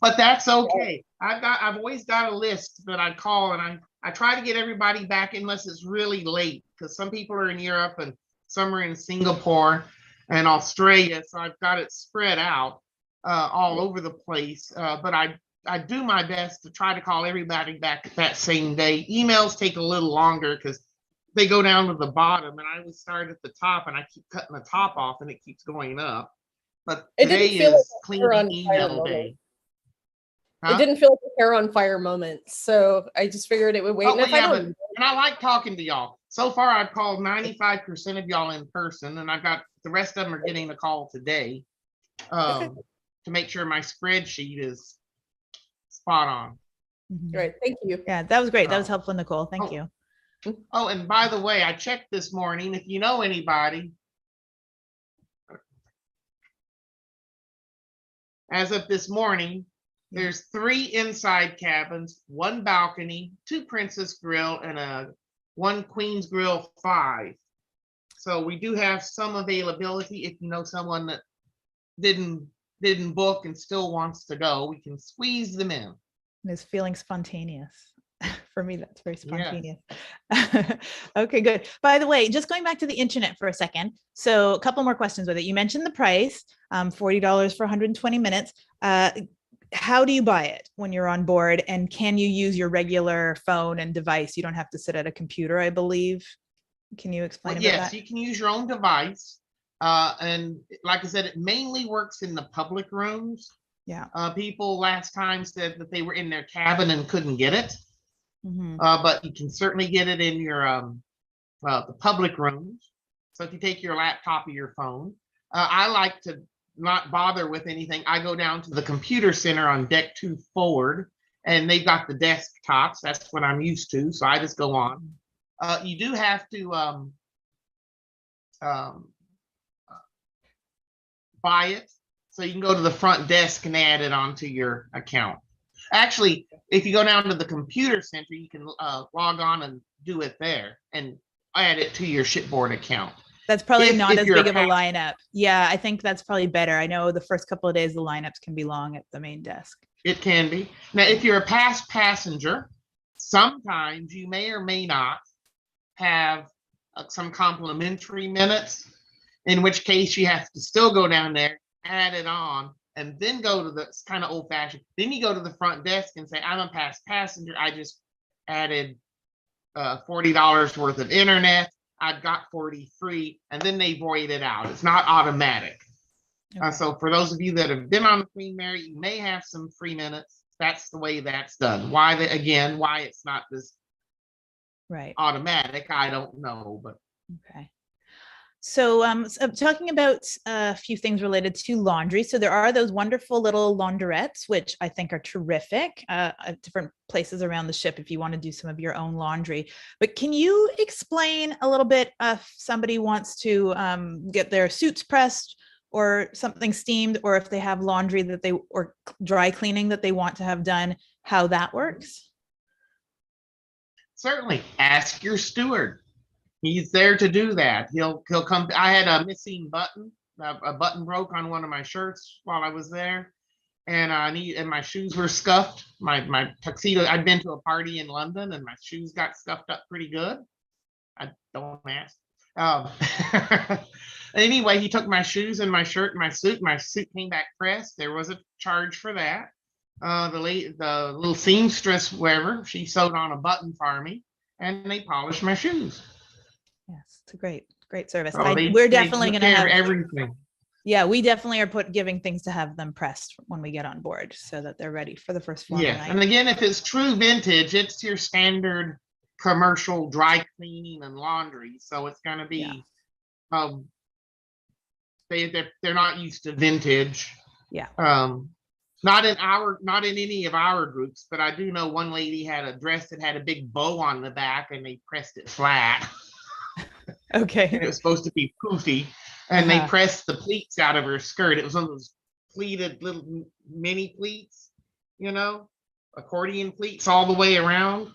but that's okay. I've always got a list that I call, and I try to get everybody back unless it's really late, because some people are in Europe and some are in Singapore and Australia. So I've got it spread out all over the place. But I do my best to try to call everybody back that same day. Emails take a little longer because they go down to the bottom, and I always start at the top, and I keep cutting the top off, and it keeps going up. But It didn't today feel like is a clean hair on fire email moment. day. It didn't feel like a hair on fire moment. So I just figured it would wait. Oh, And well, if I yeah, don't, and I like talking to y'all. So far, I've called 95% of y'all in person, and I've got the rest of them are getting a call today to make sure my spreadsheet is spot on. Mhm. right, thank you. Yeah, that was great. That was Oh. helpful, Nicole. Thank Oh. you. Oh, and by the way, I checked this morning. If you know anybody, as of this morning, there's 3 inside cabins, 1 balcony, 2 Princess Grill, and 1 Queen's Grill 5. So we do have some availability. If you know someone that didn't book and still wants to go, we can squeeze them in. And it's feeling spontaneous. For me, that's very Yes. spontaneous. Okay, good. By the way, just going back to the internet for a second. So a couple more questions with it. You mentioned the price, $40 for 120 minutes. How do you buy it when you're on board? And can you use your regular phone and device? You don't have to sit at a computer, I believe. Can you explain Well, about yes, that? you can use your own device. And like I said, it mainly works in the public rooms. Yeah. People last time said that they were in their cabin and couldn't get it. Mhm. But you can certainly get it in your the public rooms. So if you take your laptop or your phone, I like to not bother with anything. I go down to the computer center on deck 2 forward, and they've got the desktops. That's what I'm used to. So I just go on. You do have to buy it. So you can go to the front desk and add it onto your account. Actually, if you go down to the computer center, you can log on and do it there and add it to your shipboard account. That's probably not if as you're big a of a lineup. Yeah, I think that's probably better. I know the first couple of days, the lineups can be long at the main desk. It can be. Now, if you're a past passenger, sometimes you may or may not have some complimentary minutes, in which case you have to still go down there, add it on, and then go to it's kind of old fashioned. Then you go to the front desk and say, I'm a past passenger. I just added $40 worth of internet. I've got 40 free, and then they void it out. It's not automatic. Okay. So for those of you that have been on the Queen Mary, you may have some free minutes. That's the way that's done. Why why it's not this Right. automatic, I don't know, but Okay. So, talking about a few things related to laundry. So there are those wonderful little laundrettes, which I think are terrific at different places around the ship if you want to do some of your own laundry. But can you explain a little bit if somebody wants to get their suits pressed or something steamed, or if they have laundry that they, or dry cleaning that they want to have done, how that works? certainly ask your steward. He's there to do that. He'll come. I had a missing button. A button broke on one of my shirts while I was there, and my shoes were scuffed. My tuxedo. I'd been to a party in London, and my shoes got scuffed up pretty good. I don't ask. Anyway, he took my shoes and my shirt and my suit. My suit came back pressed. There was a charge for that. The little seamstress, wherever, she sewed on a button for me, and they polished my shoes. Yes, it's a great service. So We're definitely took going to care of have everything. Yeah, we definitely are giving things to have them pressed when we get on board so that they're ready for the first formal Yeah, night. and again, if it's true vintage, it's your standard commercial dry cleaning and laundry. So it's going to be, they're not used to vintage. Yeah. Not in any of our groups, but I do know one lady had a dress that had a big bow on the back, and they pressed it flat. And Okay. it was supposed to be poofy, and they Uh-huh. pressed the pleats out of her skirt. It was one of those pleated little mini pleats, accordion pleats all the way around,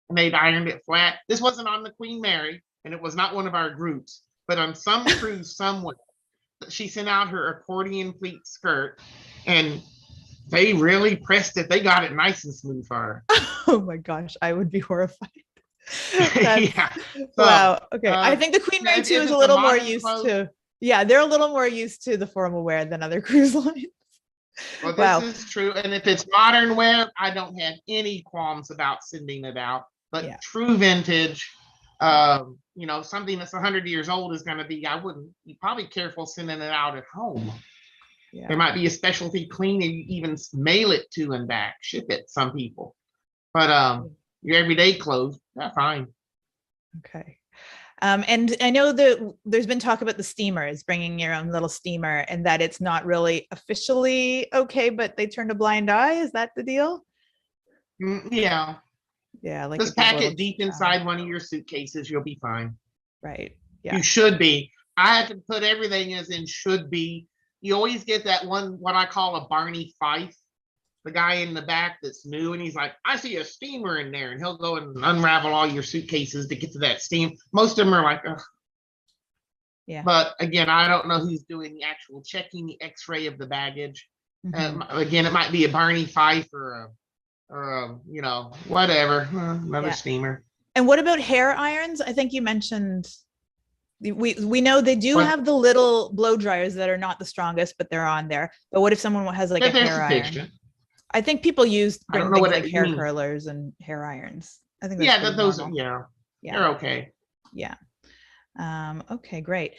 and they'd ironed it flat. This wasn't on the Queen Mary, and it was not one of our groups, but on some cruise somewhere, she sent out her accordion pleat skirt, and they really pressed it. They got it nice and smooth for her. Oh my gosh, I would be horrified. That's- Yeah. Wow. Okay. I think the Queen Mary if 2 is it's a a little more modern used clothes- to, yeah, they're a little more used to the formal wear than other cruise lines. Well, this Wow. is true. And if it's modern wear, I don't have any qualms about sending it out. But Yeah. true vintage, something that's 100 years old is going to be, you're probably careful sending it out at home. Yeah. There might be a specialty cleaner you even mail it to and back, ship it, some people. But your everyday clothes, that's fine. Okay. And I know that there's been talk about the steamers, bringing your own little steamer, and that it's not really officially okay, but they turned a blind eye. Is that the deal? Yeah. Yeah. Like Just if you have a pack little it deep jar. inside one of your suitcases. You'll be fine. Right. Yeah. You should be. I had to put everything as in should be. You always get that one, what I call a Barney Fife, the guy in the back that's new, and he's like, I see a steamer in there, and he'll go and unravel all your suitcases to get to that steam. Most of them are like, ugh. Yeah. But again, I don't know who's doing the actual checking the X-ray of the baggage. Mhm. Again, it might be a Barney Fife or whatever, another Yeah. steamer. And what about hair irons? I think you mentioned we know they do What? have the little blow dryers that are not the strongest, but they're on there. But what if someone has like Yeah, a they're hair iron? sufficient. I think people I don't bring know things what like it hair means. curlers and hair irons. I think that's Yeah, pretty those normal. Yeah. they're okay. Yeah. Okay, great.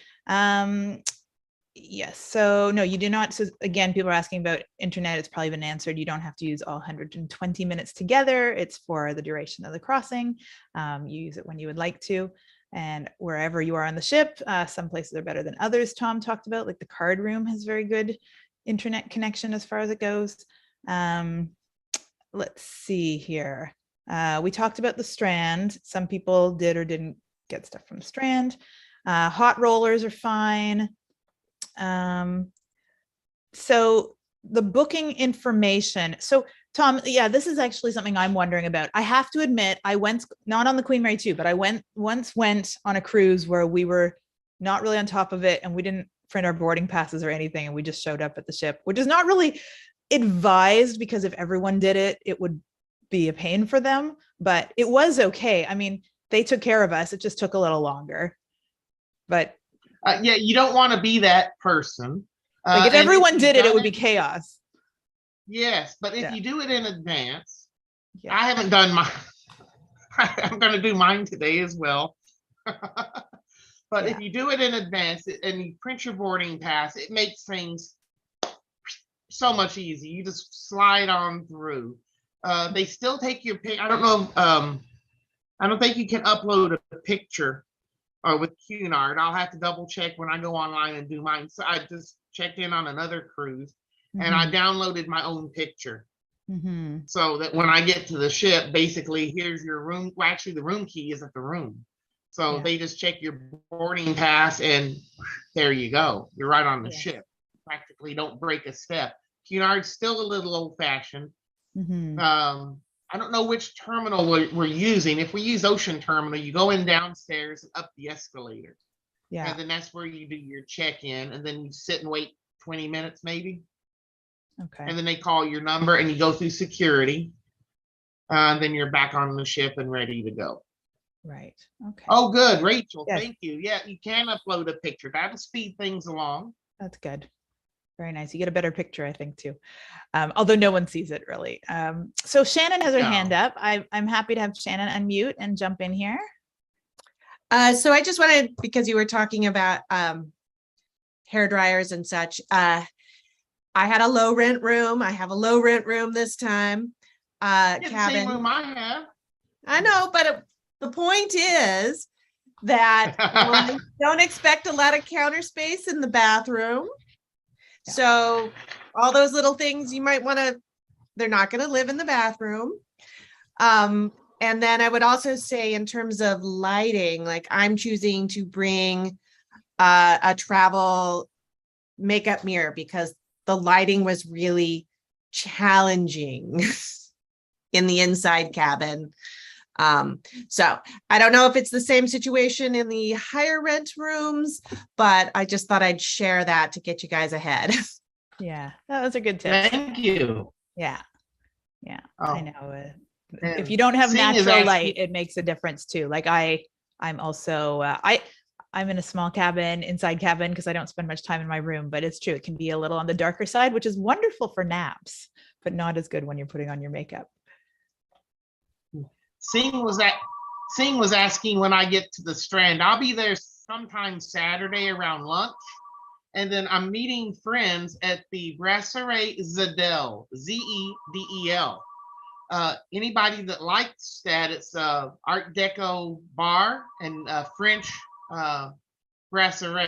Yes. So no, you do not. So again, people are asking about internet. It's probably been answered. You don't have to use all 120 minutes together. It's for the duration of the crossing. You use it when you would like to. And wherever you are on the ship, some places are better than others. Tom talked about, like the card room has very good internet connection as far as it goes. Let's see here. We talked about the Strand. Some people did or didn't get stuff from the Strand. Hot rollers are fine. So the booking information. So Tom, yeah, this is actually something I'm wondering about. I have to admit, I went, not on the Queen Mary 2, but I once went on a cruise where we were not really on top of it, and we didn't print our boarding passes or anything, and we just showed up at the ship, which is not really advised, because if everyone did it, it would be a pain for them, but it was okay. I mean, they took care of us. It just took a little longer, but Yeah, you don't want to be that person. like if and everyone you've did it, it done would be chaos. Yes, but if Yeah. you do it in advance, Yeah. I haven't done mine. I'm going to do mine today as well. But Yeah. if you do it in advance and you print your boarding pass, it makes things so much easier. You just slide on through. They still take your pic. I don't know. I don't think you can upload a picture with Cunard. I'll have to double check when I go online and do mine. So I just checked in on another cruise and I downloaded my own picture. Mm-hmm. So that when I get to the ship, basically, here's your room. Well, actually, the room key is at the room. So Yeah. they just check your boarding pass and there you go. You're right on the Yes. ship. Practically don't break a step. Cunard's still a little old fashioned. Mm-hmm. I don't know which terminal we're using. If we use Ocean Terminal, you go in downstairs and up the escalator. Yeah. And then that's where you do your check-in. And then you sit and wait 20 minutes maybe. Okay. And then they call your number and you go through security. And then you're back on the ship and ready to go. Right. Okay. Oh, good, Rachel. Yes. Thank you. Yeah, you can upload a picture. That'll speed things along. That's good. Very nice. You get a better picture, I think, too. Although no one sees it really. So Shannon has her hand No. up. I'm happy to have Shannon unmute and jump in here. So I just wanted, because you were talking about hair dryers and such, I had a low rent room. I have a low rent room this time. Yeah, the same Cabin. room I have. I know, but the point is that I don't expect a lot of counter space in the bathroom. Yeah. So all those little things you might want to, they're not going to live in the bathroom. And then I would also say in terms of lighting, like I'm choosing to bring a travel makeup mirror because the lighting was really challenging in the inside cabin. So I don't know if it's the same situation in the higher rent rooms, but I just thought I'd share that to get you guys ahead. Yeah, that was a good tip. Thank you. Yeah. Yeah, Oh. I know. If And you don't have seeing as natural asking- light, it makes a difference too. Like I'm also, I'm in a small cabin, inside cabin, because I don't spend much time in my room, but it's true. It can be a little on the darker side, which is wonderful for naps, but not as good when you're putting on your makeup. Sing was asking when I get to the Strand. I'll be there sometime Saturday around lunch. And then I'm meeting friends at the Brasserie Zedel, Zedel. Anybody that likes that, it's a Art Deco bar and French Brasserie.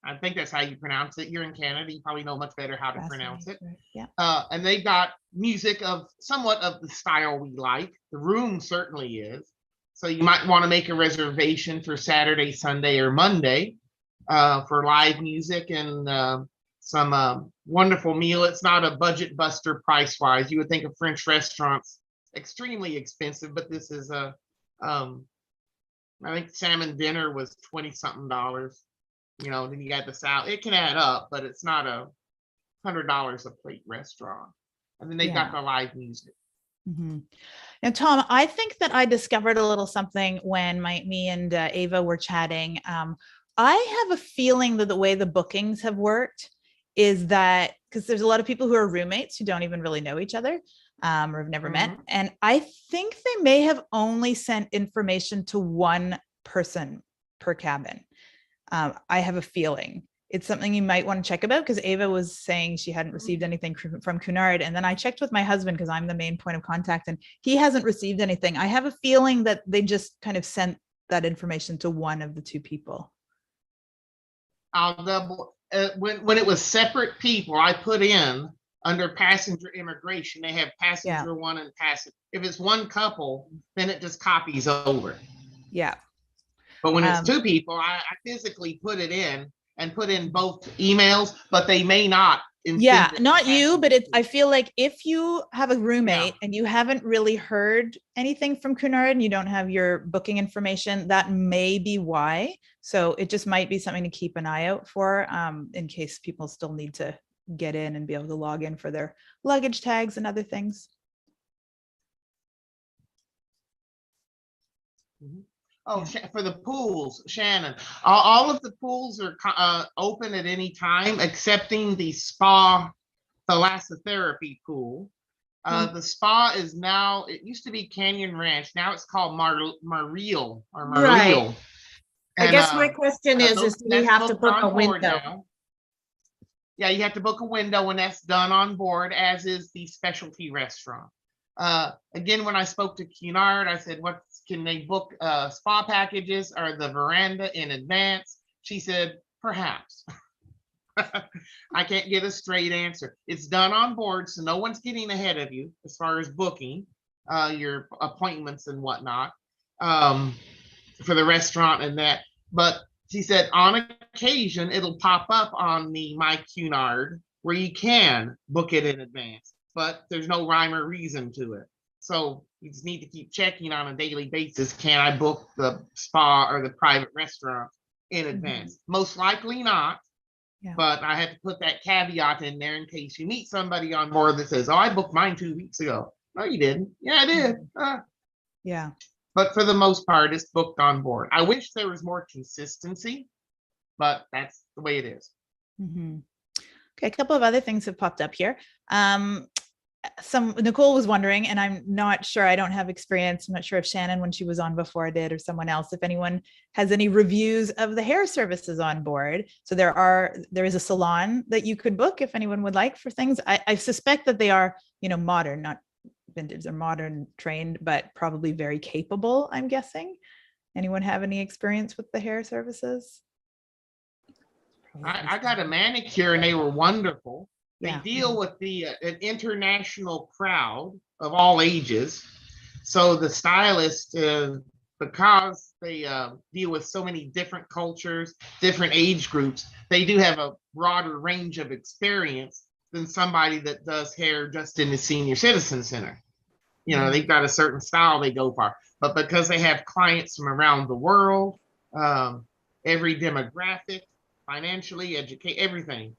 I think that's how you pronounce it. You're in Canada, you probably know much better how to pronounce it. Yeah. And they've got music of somewhat of the style we like. The room certainly is. So you might want to make a reservation for Saturday, Sunday, or Monday for live music and some wonderful meal. It's not a budget buster price-wise. You would think of French restaurants extremely expensive, but this is I think salmon dinner was $20-something. Then you got the salad. It can add up, but it's not $100 a plate restaurant. And then they've got the live music. Mm-hmm. Now, Tom, I think that I discovered a little something when me and Ava were chatting. I have a feeling that the way the bookings have worked is that because there's a lot of people who are roommates who don't even really know each other or have never met. And I think they may have only sent information to one person per cabin. I have a feeling it's something you might want to check about because Ava was saying she hadn't received anything from Cunard. And then I checked with my husband because I'm the main point of contact and he hasn't received anything. I have a feeling that they just kind of sent that information to one of the two people. I'll double when it was separate people, I put in under passenger immigration, they have passenger one and passenger. If it's one couple, then it just copies over. Yeah. But when it's two people, I physically put it in and put in both emails, but they may not. Yeah, not you, but I feel like if you have a roommate and you haven't really heard anything from Cunard and you don't have your booking information, that may be why. So it just might be something to keep an eye out for in case people still need to get in and be able to log in for their luggage tags and other things. Oh, for the pools, Shannon, all of the pools are open at any time, excepting the spa thalassotherapy pool. The spa is now, it used to be Canyon Ranch. Now it's called Mariel or Mariel. Right. I And, guess my question is do we that's have to booked book a on board window? now. Yeah, you have to book a window and that's done on board, as is the specialty restaurant. Again, when I spoke to Cunard, I said, what can they book spa packages or the veranda in advance? She said, perhaps. I can't get a straight answer. It's done on board, so no one's getting ahead of you as far as booking your appointments and whatnot for the restaurant and that. But she said on occasion it'll pop up on the My Cunard where you can book it in advance, but there's no rhyme or reason to it. So you just need to keep checking on a daily basis. Can I book the spa or the private restaurant in advance? Most likely not. Yeah. But I had to put that caveat in there in case you meet somebody on board that says, oh, I booked mine 2 weeks ago. No, you didn't. Yeah, I did. Yeah. But for the most part, it's booked on board. I wish there was more consistency, but that's the way it is. Mm-hmm. Okay, a couple of other things have popped up here. Nicole was wondering, and I'm not sure, I don't have experience. I'm not sure if Shannon, when she was on before, did, or someone else, if anyone has any reviews of the hair services on board. So there is a salon that you could book if anyone would like for things. I suspect that they are, modern, not vintage. They're modern trained, but probably very capable, I'm guessing. Anyone have any experience with the hair services? I got a manicure and they were wonderful. They Yeah. deal with an international crowd of all ages. So the stylist, because they deal with so many different cultures, different age groups, they do have a broader range of experience than somebody that does hair just in the senior citizen center. They've got a certain style they go for, but because they have clients from around the world, every demographic, financially, educate, everything.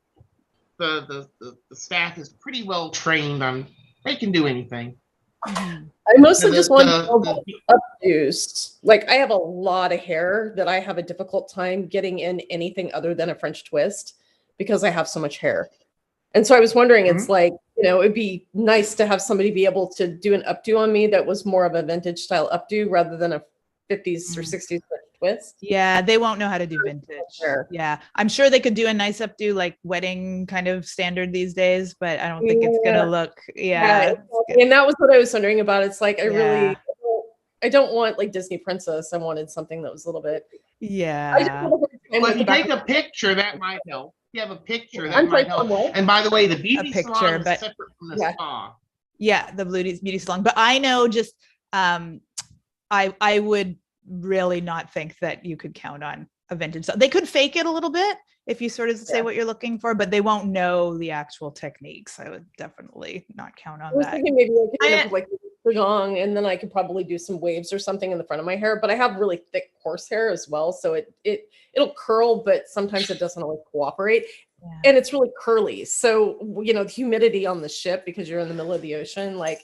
The staff is pretty well trained on, they can do anything. Mm-hmm. I mostly The- just want the- to updos. Like I have a lot of hair that I have a difficult time getting in anything other than a French twist because I have so much hair. And so I was wondering, it's like, it'd be nice to have somebody be able to do an updo on me that was more of a vintage style updo rather than a 50s or 60s twist. Yeah, they won't know how to do vintage. Sure. Yeah, I'm sure they could do a nice updo, like wedding kind of standard these days, but I don't think it's gonna look. Yeah, and that was what I was wondering about. It's like I don't want like Disney princess. I wanted something that was a little bit. Yeah. Well, if you take a picture, that might help. If you have a picture, that might help. And by the way, the beauty salon is separate from the spa. Yeah, the beauty salon. But I know just I would really not think that you could count on a vintage. They could fake it a little bit if you sort of say what you're looking for, but they won't know the actual techniques. I would definitely not count on I was that. thinking maybe I could end up like long, and then I could probably do some waves or something in the front of my hair. But I have really thick coarse hair as well, so it'll curl, but sometimes it doesn't always cooperate. Yeah. And it's really curly. So the humidity on the ship, because you're in the middle of the ocean, like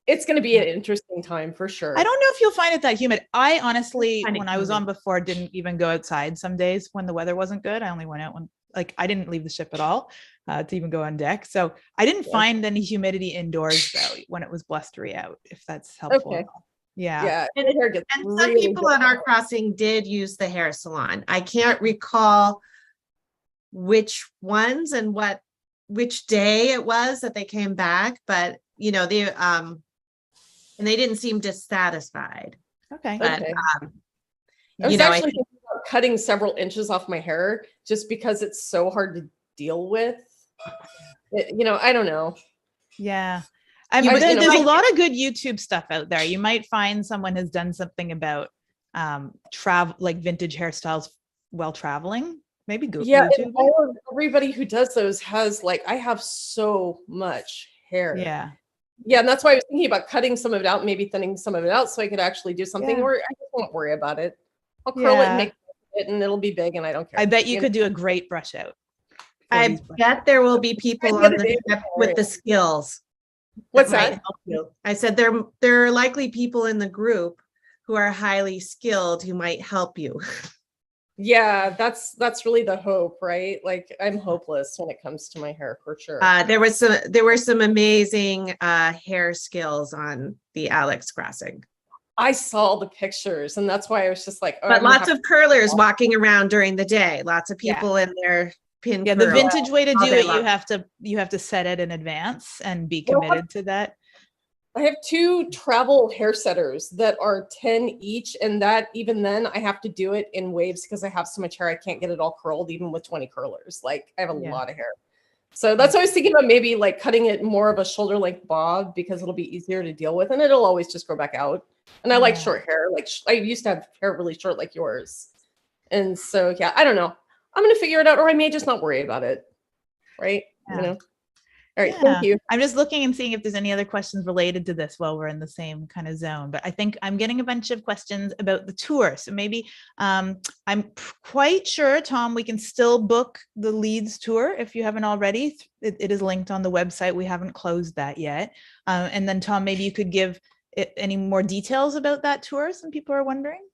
it's going to be an interesting time for sure. I don't know if you'll find it that humid. I honestly, when I was on before, didn't even go outside some days when the weather wasn't good. I only went out when, I didn't leave the ship at all to even go on deck. So I didn't find any humidity indoors though when it was blustery out, if that's helpful. Okay. Yeah. And some people on our crossing did use the hair salon. I can't recall which ones and which day it was that they came back, but and they didn't seem dissatisfied. Okay. But, I was actually thinking about cutting several inches off my hair just because it's so hard to deal with. I don't know. Yeah. I mean, there's a lot of good YouTube stuff out there. You might find someone has done something about travel, like vintage hairstyles while traveling. Maybe Google. Yeah, YouTube. Everybody who does those has I have so much hair. Yeah. Yeah, and that's why I was thinking about cutting some of it out, maybe thinning some of it out so I could actually do something where I just won't worry about it. I'll curl it and make it and it'll be big and I don't care. I bet you could do a great brush out. I bet there will be people on the ship with the skills. What's that? I said there are likely people in the group who are highly skilled who might help you. Yeah, that's really the hope, right? Like I'm hopeless when it comes to my hair for sure. There were some amazing hair skills on the Alex crossing. I saw the pictures, and that's why I was just like, oh, But I'm gonna lots have of curlers walking around during the day. Lots of Yeah. people in their pin Yeah, the curl. vintage way to all do day it, long. you have to set it in advance and be Well, committed to that. I have 2 travel hair setters that are 10 each, and that even then I have to do it in waves because I have so much hair I can't get it all curled even with 20 curlers. Like I have a Yeah. lot of hair. So that's what I was thinking about, maybe like cutting it more of a shoulder length bob because it'll be easier to deal with and it'll always just grow back out. And I like Yeah. short hair. Like I used to have hair really short like yours. And so yeah, I don't know. I'm gonna figure it out, or I may just not worry about it. Right? Yeah. You know. All right, Yeah. thank you. I'm just looking and seeing if there's any other questions related to this while we're in the same kind of zone. But I think I'm getting a bunch of questions about the tour. So maybe I'm quite sure, Tom, we can still book the Leeds tour if you haven't already. It is linked on the website. We haven't closed that yet. And then Tom, maybe you could give any more details about that tour. Some people are wondering.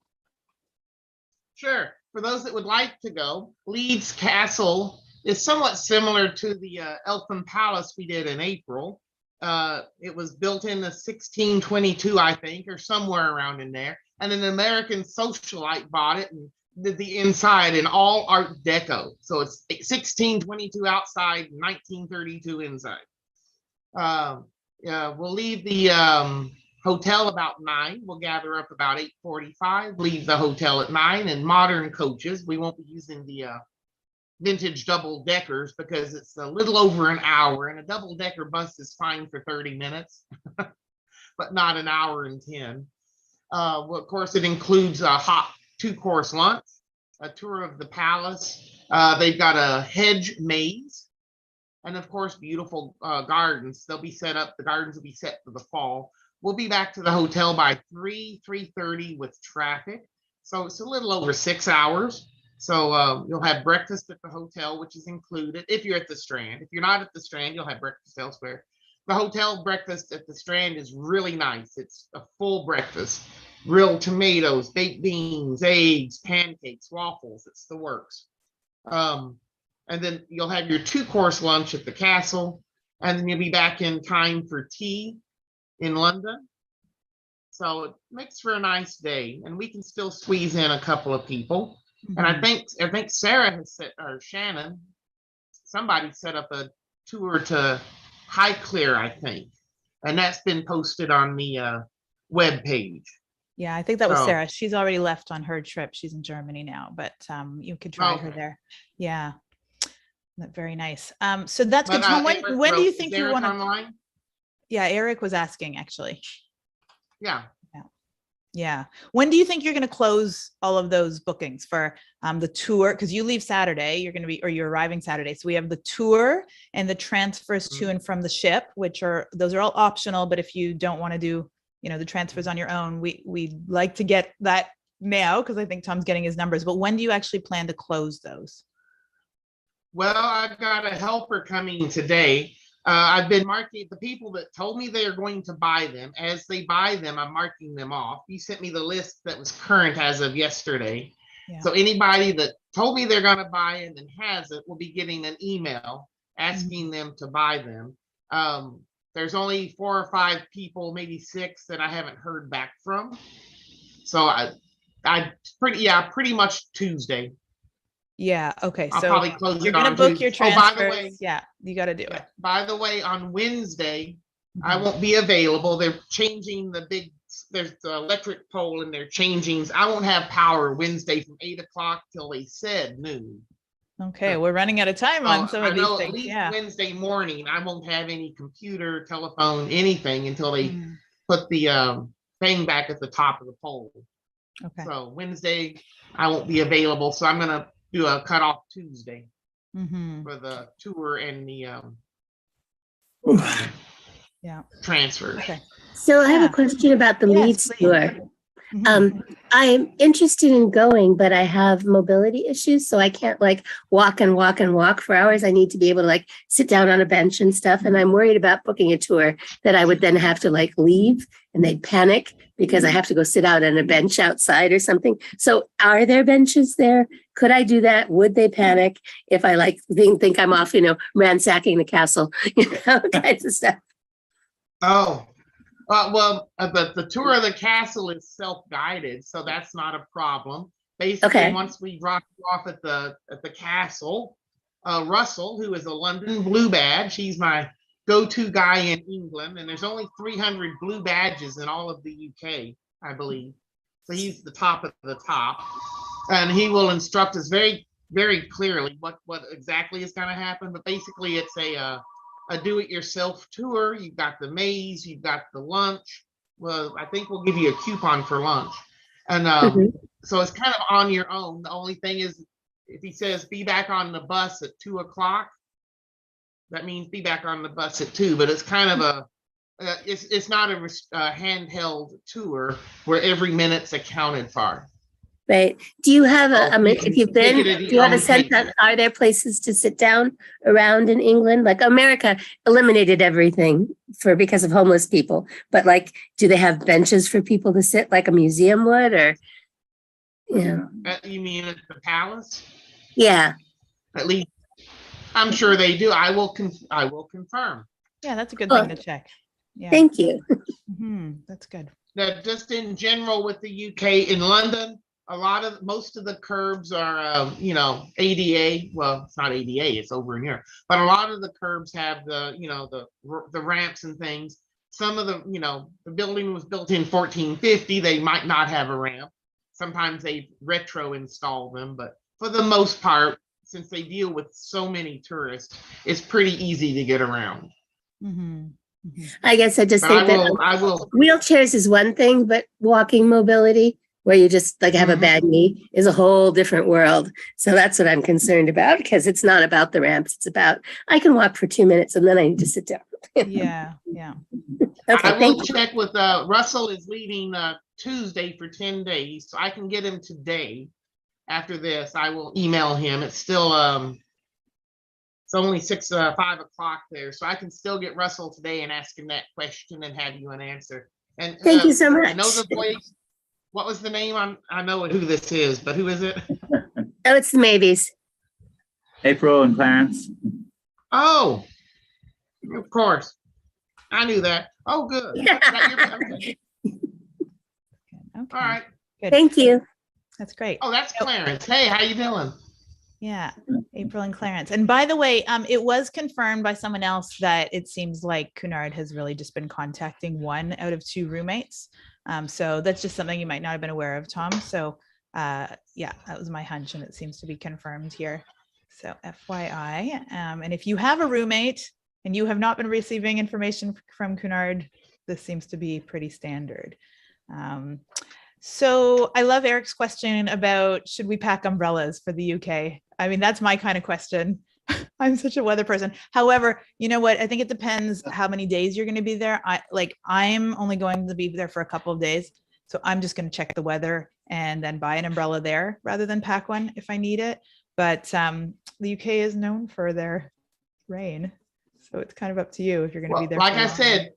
Sure. For those that would like to go, Leeds Castle is somewhat similar to the Eltham Palace we did in April. It was built in the 1622, I think, or somewhere around in there. And an American socialite bought it and did the inside in all Art Deco. So it's 1622 outside, 1932 inside. We'll leave the hotel about 9. We'll gather up about 8:45, leave the hotel at 9, and modern coaches. We won't be using the vintage double deckers because it's a little over an hour, and a double decker bus is fine for 30 minutes, but not an hour and 10. Well, of course, it includes a hot 2-course lunch, a tour of the palace. They've got a hedge maze, and of course, beautiful gardens. They'll be set up. The gardens will be set for the fall. We'll be back to the hotel by 3:30 with traffic. So it's a little over 6 hours. So you'll have breakfast at the hotel, which is included if you're at the Strand. If you're not at the Strand, you'll have breakfast elsewhere. The hotel breakfast at the Strand is really nice. It's a full breakfast, grilled tomatoes, baked beans, eggs, pancakes, waffles. It's the works. And then you'll have your 2-course lunch at the castle, and then you'll be back in time for tea in London. So it makes for a nice day, and we can still squeeze in a couple of people. And I think Sarah has set, or Shannon, somebody set up a tour to Highclere, I think, and that's been posted on the web page. Yeah, I think that was So- Sarah. She's already left on her trip. She's in Germany now, but you could try her Okay. there. Yeah, very nice. So that's good. But, Tom, Eric when do you wrote- think is you Eric want to? online? Yeah, Eric was asking actually. Yeah. Yeah. When do you think you're going to close all of those bookings for the tour? Because you leave Saturday, you're arriving Saturday. So we have the tour and the transfers to and from the ship, those are all optional. But if you don't want to do, the transfers on your own, we'd like to get that now because I think Tom's getting his numbers. But when do you actually plan to close those? Well, I've got a helper coming today. I've been marking the people that told me they are going to buy them. As they buy them, I'm marking them off. You sent me the list that was current as of yesterday. Yeah. So anybody that told me they're going to buy it and has it will be getting an email asking them to buy them. There's only 4 or 5 people, maybe 6 that I haven't heard back from. So pretty much Tuesday. Yeah. Okay. I'll So probably close you're it going to on book Tuesday. your Oh, transfers. by the way, Yeah, you got to do it. by the way, on Wednesday, I won't be available. They're changing there's the electric pole and they're changing. I won't have power Wednesday from 8 o'clock till they said noon. Okay. We're running out of time on some I of these know at things. least Yeah. Wednesday morning, I won't have any computer, telephone, anything until they Mm, put the thing back at the top of the pole. okay. So Wednesday, I won't be available. So I'm going to do a cutoff Tuesday for the tour and the Yeah. transfers. Okay. So I have Yeah. a question about the Yes, Leeds please. tour. I'm interested in going, but I have mobility issues, so I can't walk for hours. I need to be able to sit down on a bench and stuff. And I'm worried about booking a tour that I would then have to leave and they'd panic because I have to go sit out on a bench outside or something. So are there benches there? Could I do that? Would they panic if I think I'm off, ransacking the castle, kinds of stuff? Oh, The tour of the castle is self-guided, so that's not a problem. Basically, Okay. once we drop you off at the castle, Russell, who is a London Blue Badge, he's my go-to guy in England, and there's only 300 blue badges in all of the UK, I believe. So he's the top of the top, and he will instruct us very, very clearly what exactly is going to happen. But basically, it's a do-it-yourself tour. You've got the maze, you've got the lunch. Well, I think we'll give you a coupon for lunch, and so it's kind of on your own. The only thing is, if he says be back on the bus at 2 o'clock, that means be back on the bus at 2. But it's kind of it's not a handheld tour where every minute's accounted for. Right. Do you have if you've been, Take it at do you have a your own sense pace. of, are there places to sit down around in England? Like America eliminated everything because of homeless people, but like, do they have benches for people to sit like a museum would, or, you know? You mean at the palace? Yeah. At least I'm sure they do. I will confirm. Yeah, that's a good Oh. thing to check. Yeah. Thank you. That's good. That just in general with the UK, in London, most of the curbs are ADA. Well, it's not ADA, it's over in here. But a lot of the curbs have the ramps and things. Some of the building was built in 1450. They might not have a ramp. Sometimes they retro install them, but for the most part, since they deal with so many tourists, it's pretty easy to get around. I guess I just But think I will. wheelchairs is one thing, but walking mobility, where you just like have a bad knee, is a whole different world. So that's what I'm concerned about, because it's not about the ramps. It's about, I can walk for 2 minutes and then I need to sit down. Yeah. Okay, I will thank you. check with Russell is leaving Tuesday for 10 days, so I can get him today. After this, I will email him. It's still it's only 5 o'clock there, so I can still get Russell today and ask him that question and have you an answer. And Thank you so I know much. the voice. What was the name? I know who this is, but who is it? Oh, it's the maybes. April and Clarence. Oh, of course. I knew that. Oh, good. Okay. All right. Good. Thank you. That's great. Oh, that's Clarence. Hey, how you doing? Yeah, April and Clarence. And by the way, it was confirmed by someone else that it seems like Cunard has really just been contacting 1 out of 2 roommates. So that's just something you might not have been aware of, Tom. So yeah, that was my hunch, and it seems to be confirmed here. So FYI, and if you have a roommate and you have not been receiving information from Cunard, this seems to be pretty standard. So I love Eric's question about, should we pack umbrellas for the UK? I mean, that's my kind of question. I'm such a weather person. However, you know what? I think it depends how many days you're going to be there. I'm only going to be there for a couple of days. So I'm just going to check the weather and then buy an umbrella there rather than pack one if I need it. But the UK is known for their rain. So it's kind of up to you if you're going to be there. Like for I long. said,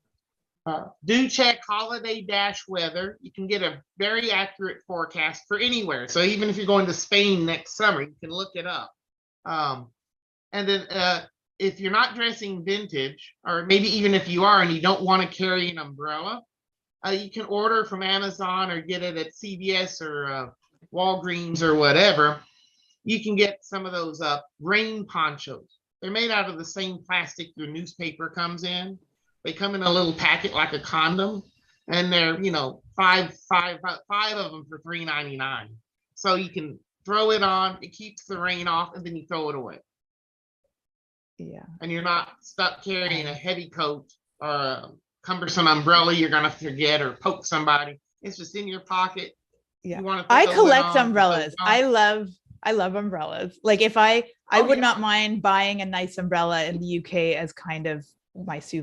do check holiday-weather. You can get a very accurate forecast for anywhere. So even if you're going to Spain next summer, you can look it up. And then if you're not dressing vintage, or maybe even if you are and you don't want to carry an umbrella, you can order from Amazon or get it at CVS or Walgreens or whatever. You can get some of those rain ponchos. They're made out of the same plastic your newspaper comes in. They come in a little packet like a condom, and they're, five of them for $3.99. So you can throw it on, it keeps the rain off, and then you throw it away. Yeah. And you're not stuck carrying a heavy coat or a cumbersome umbrella you're gonna forget or poke somebody. It's just in your pocket. Yeah. You I throw it collect on, umbrellas. throw it on. I love umbrellas. Like if I would yeah. not mind buying a nice umbrella in the UK as kind of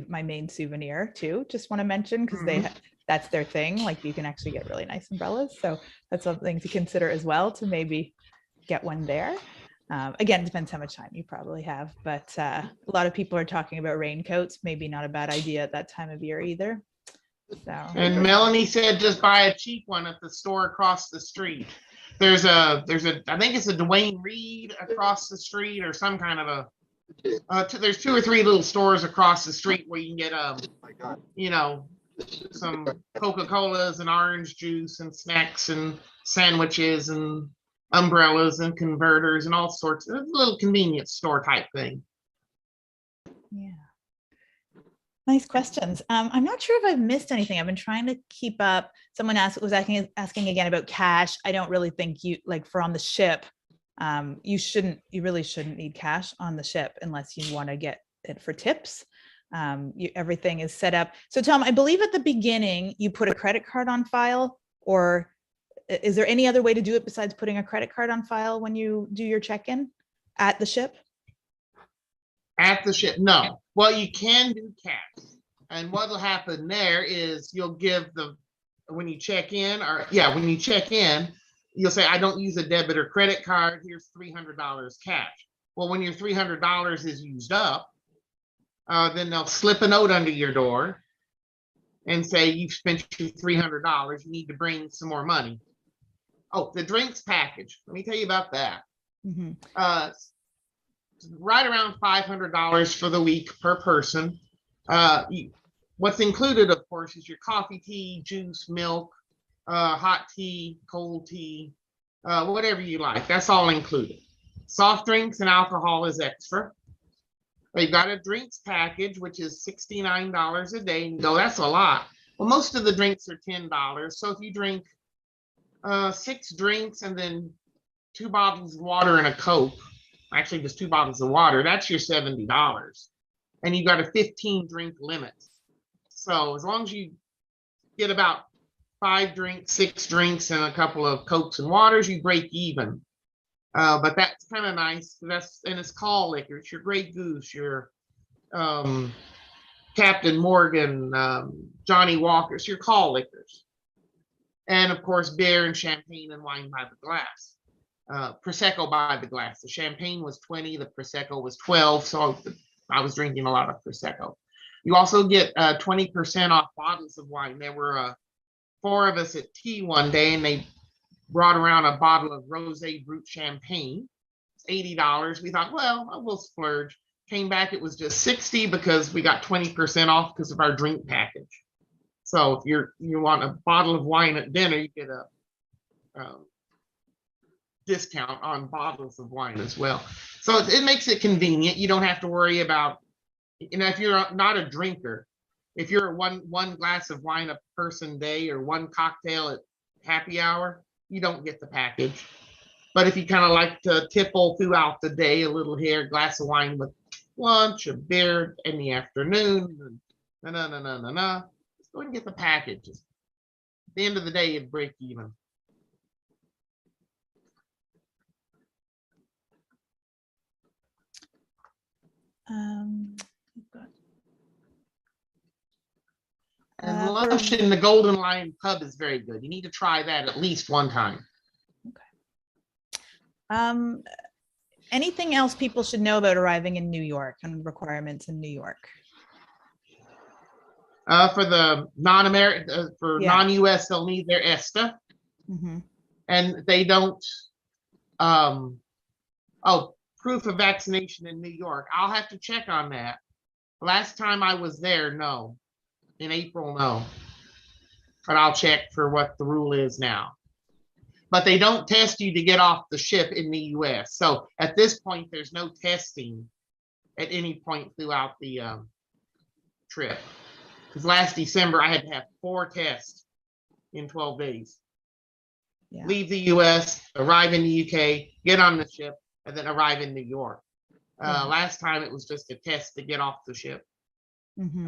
my main souvenir too. Just want to mention, because that's their thing. Like you can actually get really nice umbrellas. So that's something to consider as well, to maybe get one there. Again, it depends how much time you probably have, but a lot of people are talking about raincoats. Maybe not a bad idea at that time of year either. So. And Melanie said just buy a cheap one at the store across the street. There's a I think it's a Dwayne Reed across the street, or some kind of a there's 2 or 3 little stores across the street where you can get some Coca-Colas and orange juice and snacks and sandwiches and umbrellas and converters and all sorts of little convenience store type thing. Yeah. Nice questions. I'm not sure if I've missed anything. I've been trying to keep up. Someone was asking again about cash. I don't really think you like for on the ship. You really shouldn't need cash on the ship unless you want to get it for tips. Everything is set up. So Tom, I believe at the beginning you put a credit card on file, or is there any other way to do it besides putting a credit card on file when you do your check-in at the ship? At the ship, no. Well, you can do cash. And what'll happen there is you'll give when you check in, you'll say, I don't use a debit or credit card. Here's $300 cash. Well, when your $300 is used up, then they'll slip a note under your door and say, you've spent your $300. You need to bring some more money. Oh, the drinks package. Let me tell you about that. Right around $500 for the week per person. What's included, of course, is your coffee, tea, juice, milk, hot tea, cold tea, whatever you like. That's all included. Soft drinks and alcohol is extra. They've got a drinks package, which is $69 a day. And you go, that's a lot. Well, most of the drinks are $10. So if you drink 6 drinks and then 2 bottles of water and a Coke, actually just 2 bottles of water, that's your $70. And you got a 15 drink limit. So as long as you get about 5 drinks, 6 drinks, and a couple of Cokes and waters, you break even. But that's kind of nice. And it's call liquor. It's your Grey Goose, your Captain Morgan, Johnny Walker's, your call liquors. And of course, beer and champagne and wine by the glass. Prosecco by the glass. The champagne was 20, the Prosecco was 12. So I was drinking a lot of Prosecco. You also get 20% off bottles of wine. There were 4 of us at tea one day, and they brought around a bottle of Rosé Brut champagne. It's $80. We thought, well, we'll splurge. Came back, it was just $60 because we got 20% off because of our drink package. So if you want a bottle of wine at dinner, you get a discount on bottles of wine as well. So it makes it convenient. You don't have to worry about, if you're not a drinker, if you're one glass of wine a person day or 1 cocktail at happy hour, you don't get the package. But if you kind of like to tipple throughout the day, a little here, a glass of wine with lunch, a beer in the afternoon, just go and get the package. At the end of the day, it'd break even. And lunch in the Golden Lion Pub is very good. You need to try that at least one time. Okay. Anything else people should know about arriving in New York and requirements in New York? For the non-American, non-US, they'll need their ESTA. And they don't, proof of vaccination in New York. I'll have to check on that. Last time I was there, no. In April, no. But I'll check for what the rule is now. But they don't test you to get off the ship in the US. So at this point, there's no testing at any point throughout the trip. Because last December, I had to have 4 tests in 12 days. Yeah. Leave the US, arrive in the UK, get on the ship, and then arrive in New York. Last time it was just a test to get off the ship.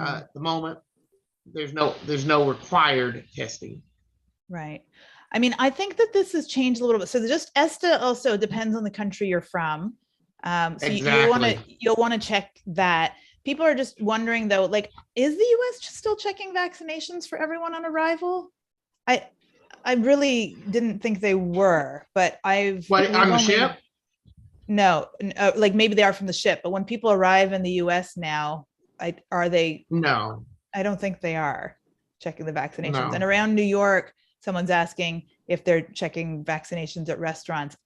At the moment, there's no required testing. Right. I mean, I think that this has changed a little bit. So just ESTA also depends on the country you're from. So exactly. You'll want to check that. People are just wondering though, like, is the US still checking vaccinations for everyone on arrival? I really didn't think they were, but on the ship? No, like maybe they are from the ship, but when people arrive in the US now, are they? No. I don't think they are checking the vaccinations. No. And around New York, someone's asking if they're checking vaccinations at restaurants.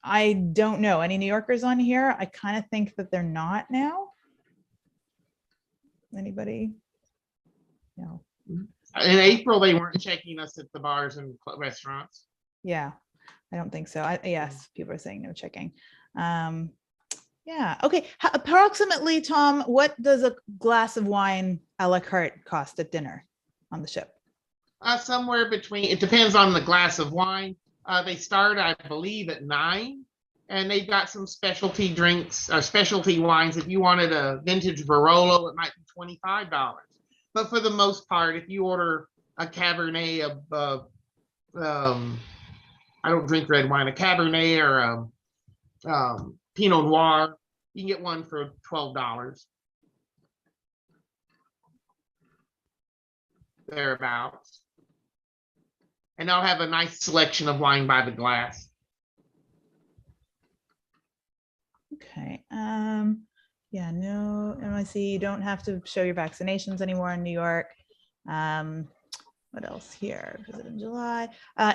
I don't know. Any New Yorkers on here? I kind of think that they're not now. Anybody? No. In April, they weren't checking us at the bars and restaurants. Yeah, I don't think so. Yes, people are saying no checking. Yeah, okay. Approximately, Tom, what does a glass of wine a la carte cost at dinner on the ship? Somewhere between, it depends on the glass of wine. They start, I believe, at 9, and they've got some specialty drinks, specialty wines. If you wanted a vintage Barolo, it might be $25. But for the most part, if you order a Cabernet I don't drink red wine, a Cabernet or a Pinot Noir, you can get one for $12. Thereabouts. And they'll have a nice selection of wine by the glass. Okay. Yeah, no, NYC, you don't have to show your vaccinations anymore in New York. What else here? Visit in July.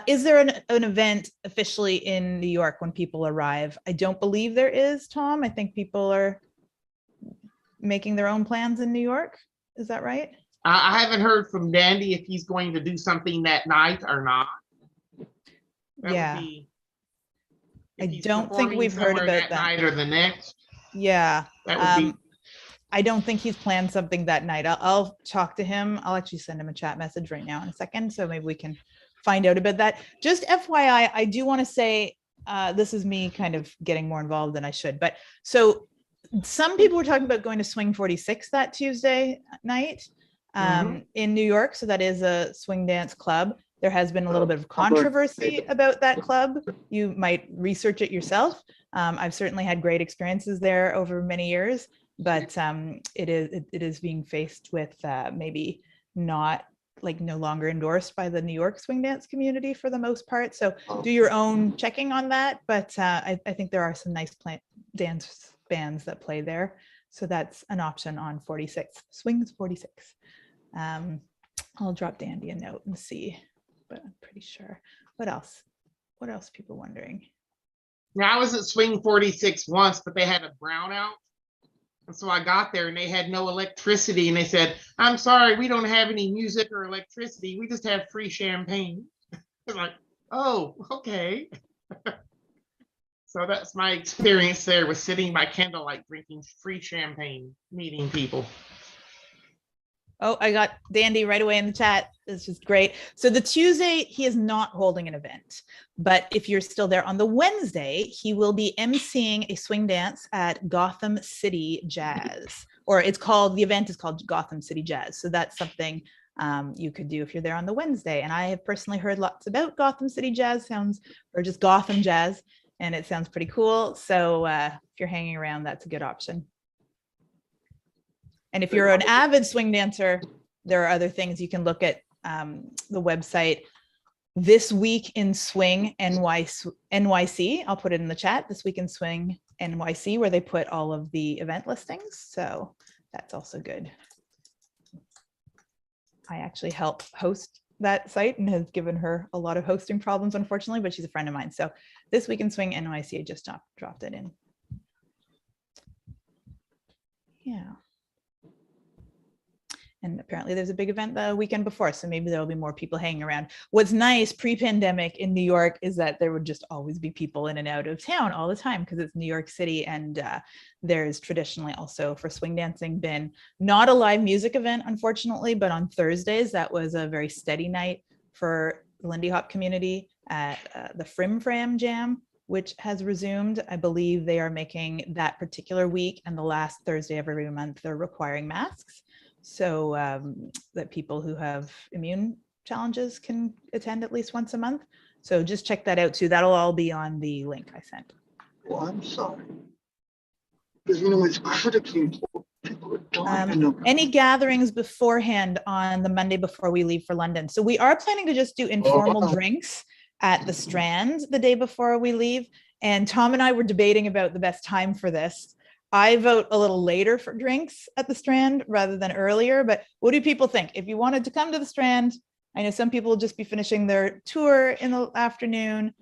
Is there an event officially in New York when people arrive? I don't believe there is, Tom. I think people are making their own plans in New York. Is that right? I haven't heard from Dandy if he's going to do something that night or not. That Yeah. would be, I if he's don't think performing we've heard somewhere about that. night or the next. Yeah. That would be. I don't think he's planned something that night. I'll talk to him. I'll actually send him a chat message right now in a second. So maybe we can find out about that. Just FYI, I do want to say, this is me kind of getting more involved than I should. But so some people were talking about going to Swing 46 that Tuesday night in New York. So that is a swing dance club. There has been a little bit of controversy about that club. You might research it yourself. I've certainly had great experiences there over many years, but it is being faced with maybe not, like, no longer endorsed by the New York swing dance community for the most part. So do your own checking on that. But I think there are some nice dance bands that play there. So that's an option on 46, Swings 46. I'll drop Dandy a note and see, but I'm pretty sure. What else? What else people wondering? Now, I was at Swing 46 once, but they had a brownout. And so I got there and they had no electricity. And they said, I'm sorry, we don't have any music or electricity. We just have free champagne. It's like, oh, okay. So that's my experience there, was sitting by candlelight drinking free champagne, meeting people. Oh, I got Dandy right away in the chat. This is great. So the Tuesday, he is not holding an event, but if you're still there on the Wednesday, he will be emceeing a swing dance at Gotham City Jazz, or the event is called Gotham City Jazz. So that's something you could do if you're there on the Wednesday. And I have personally heard lots about Gotham City Jazz or just Gotham Jazz, and it sounds pretty cool. So if you're hanging around, that's a good option. And if you're an avid swing dancer, there are other things you can look at the website. This Week in Swing NYC. I'll put it in the chat. This Week in Swing NYC, where they put all of the event listings. So that's also good. I actually help host that site and have given her a lot of hosting problems, unfortunately, but she's a friend of mine. So This Week in Swing NYC, I just dropped it in. Yeah. And apparently there's a big event the weekend before, so maybe there'll be more people hanging around. What's nice pre-pandemic in New York is that there would just always be people in and out of town all the time because it's New York City, and there's traditionally also for swing dancing been not a live music event, unfortunately, but on Thursdays, that was a very steady night for the Lindy Hop community at the Frim Fram Jam, which has resumed. I believe they are making that particular week and the last Thursday of every month, they're requiring masks, so that people who have immune challenges can attend at least once a month. So just check that out too. That'll all be on the link I sent. Well, I'm sorry. Because, it's critically important. People are dying. Any gatherings beforehand on the Monday before we leave for London? So we are planning to just do informal drinks at the Strand the day before we leave. And Tom and I were debating about the best time for this. I vote a little later for drinks at the Strand rather than earlier, but what do people think? If you wanted to come to the Strand, I know some people will just be finishing their tour in the afternoon.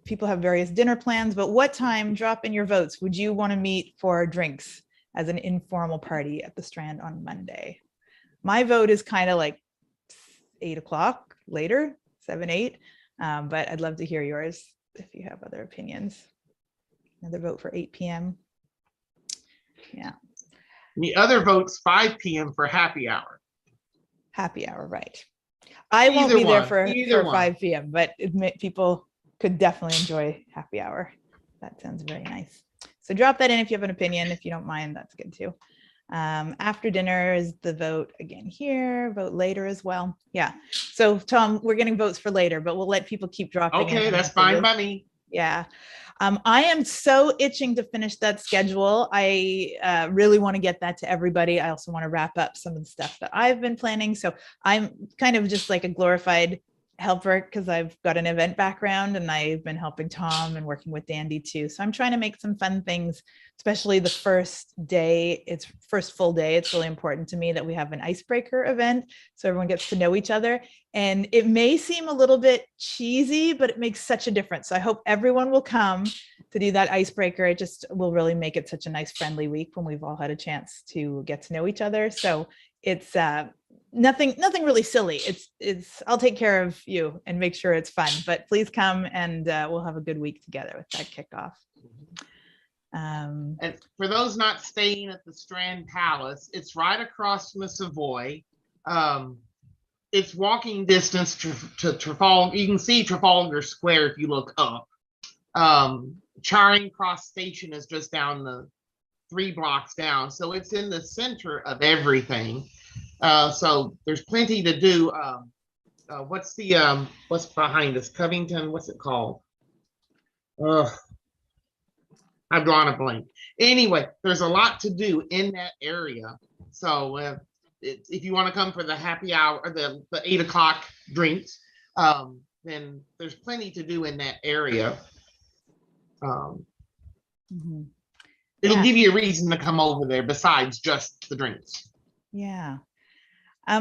People have various dinner plans, but what time, drop in your votes, would you want to meet for drinks as an informal party at the Strand on Monday? My vote is kind of like 8 o'clock later, 7, 8. But I'd love to hear yours if you have other opinions. Another vote for 8 p.m. Yeah. The other vote's 5 p.m. for happy hour. Happy hour, right. I won't Either be there one, for either one. 5 p.m., but people could definitely enjoy happy hour. That sounds very nice. So drop that in if you have an opinion. If you don't mind, that's good too. After dinner is the vote again here, vote later as well. Yeah. So Tom, we're getting votes for later, but we'll let people keep dropping in. Okay, on that's fine by messages. me. Yeah. I am so itching to finish that schedule. I really want to get that to everybody. I also want to wrap up some of the stuff that I've been planning. So I'm kind of just like a glorified helper because I've got an event background and I've been helping Tom and working with Dandy too. So I'm trying to make some fun things, especially the first day. It's first full day. It's really important to me that we have an icebreaker event so everyone gets to know each other. And it may seem a little bit cheesy, but it makes such a difference. So I hope everyone will come to do that icebreaker. It just will really make it such a nice friendly week when we've all had a chance to get to know each other. So it's nothing really silly. It's I'll take care of you and make sure it's fun, but please come and we'll have a good week together with that kickoff. And for those not staying at the Strand Palace, it's right across from the Savoy. It's walking distance to Trafalgar. You can see Trafalgar Square if you look up. Charing Cross Station is just down the 3 blocks down. So it's in the center of everything. So there's plenty to do. What's behind us? Covington, what's it called? I've drawn a blank. Anyway, there's a lot to do in that area. So if you want to come for the happy hour or the 8 o'clock drinks, then there's plenty to do in that area. It'll give you a reason to come over there besides just the drinks. Yeah.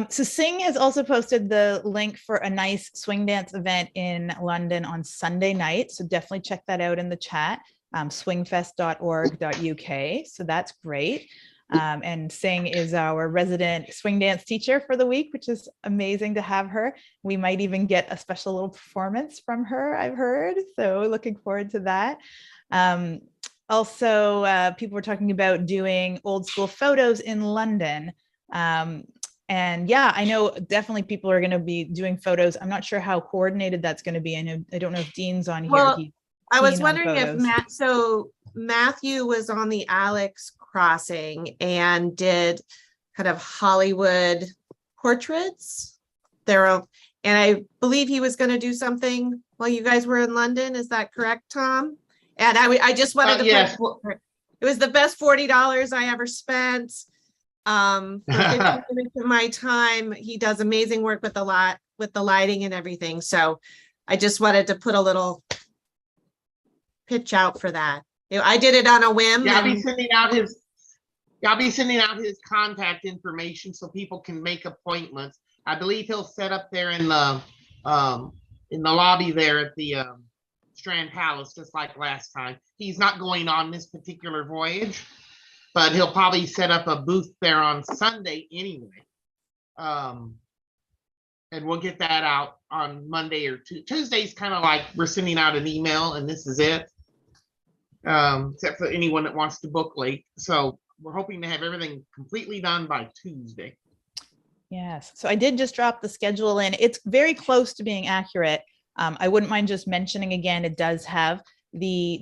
So Sing has also posted the link for a nice swing dance event in London on Sunday night. So definitely check that out in the chat, swingfest.org.uk. So that's great. And Sing is our resident swing dance teacher for the week, which is amazing to have her. We might even get a special little performance from her, I've heard. So looking forward to that. Also, people were talking about doing old school photos in London. And yeah, I know definitely people are going to be doing photos. I'm not sure how coordinated that's going to be. I don't know if Dean's on here. Well, I was wondering if Matthew was on the Alex Crossing and did kind of Hollywood portraits there. And I believe he was going to do something while you guys were in London. Is that correct, Tom? And I just wanted to yes. it was the best $40 I ever spent. For 15 minutes of my time. He does amazing work with the lighting and everything. So I just wanted to put a little pitch out for that. I did it on a whim. Yeah, I'll be sending out his contact information so people can make appointments. I believe he'll set up there in the lobby there at the Strand Palace, just like last time. He's not going on this particular voyage, but he'll probably set up a booth there on Sunday anyway. And we'll get that out on Monday or Tuesday's kind of like we're sending out an email and this is it. Except for anyone that wants to book late. So we're hoping to have everything completely done by Tuesday. Yes. So I did just drop the schedule in. It's very close to being accurate. I wouldn't mind just mentioning again, it does have the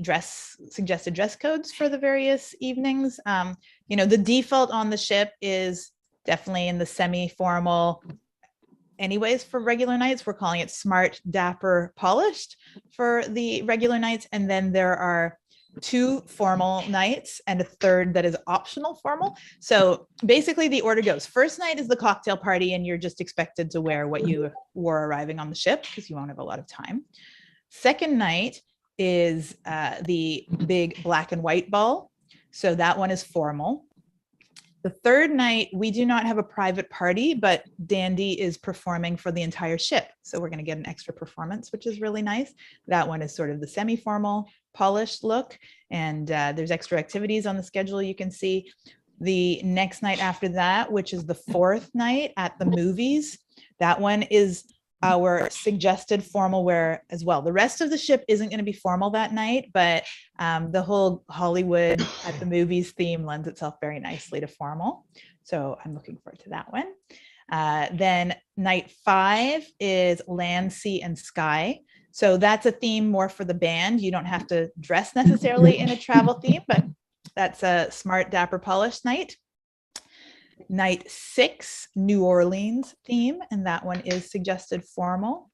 suggested dress codes for the various evenings. The default on the ship is definitely in the semi-formal anyways for regular nights. We're calling it smart, dapper, polished for the regular nights. And then there are 2 formal nights and a 3rd that is optional formal. So basically the order goes, first night is the cocktail party and you're just expected to wear what you wore arriving on the ship because you won't have a lot of time. Second night is the big black and white ball. So that one is formal. The 3rd night, we do not have a private party, but Dandy is performing for the entire ship. So we're going to get an extra performance, which is really nice. That one is sort of the semi-formal, polished look. And there's extra activities on the schedule you can see. The next night after that, which is the 4th night at the movies, That one is our suggested formal wear as well. The rest of the ship isn't going to be formal that night, but the whole Hollywood at the movies theme lends itself very nicely to formal. So I'm looking forward to that one. Then night 5 is land, sea, and sky. So that's a theme more for the band. You don't have to dress necessarily in a travel theme, but that's a smart, dapper, polished night. Night 6, New Orleans theme, and that one is suggested formal.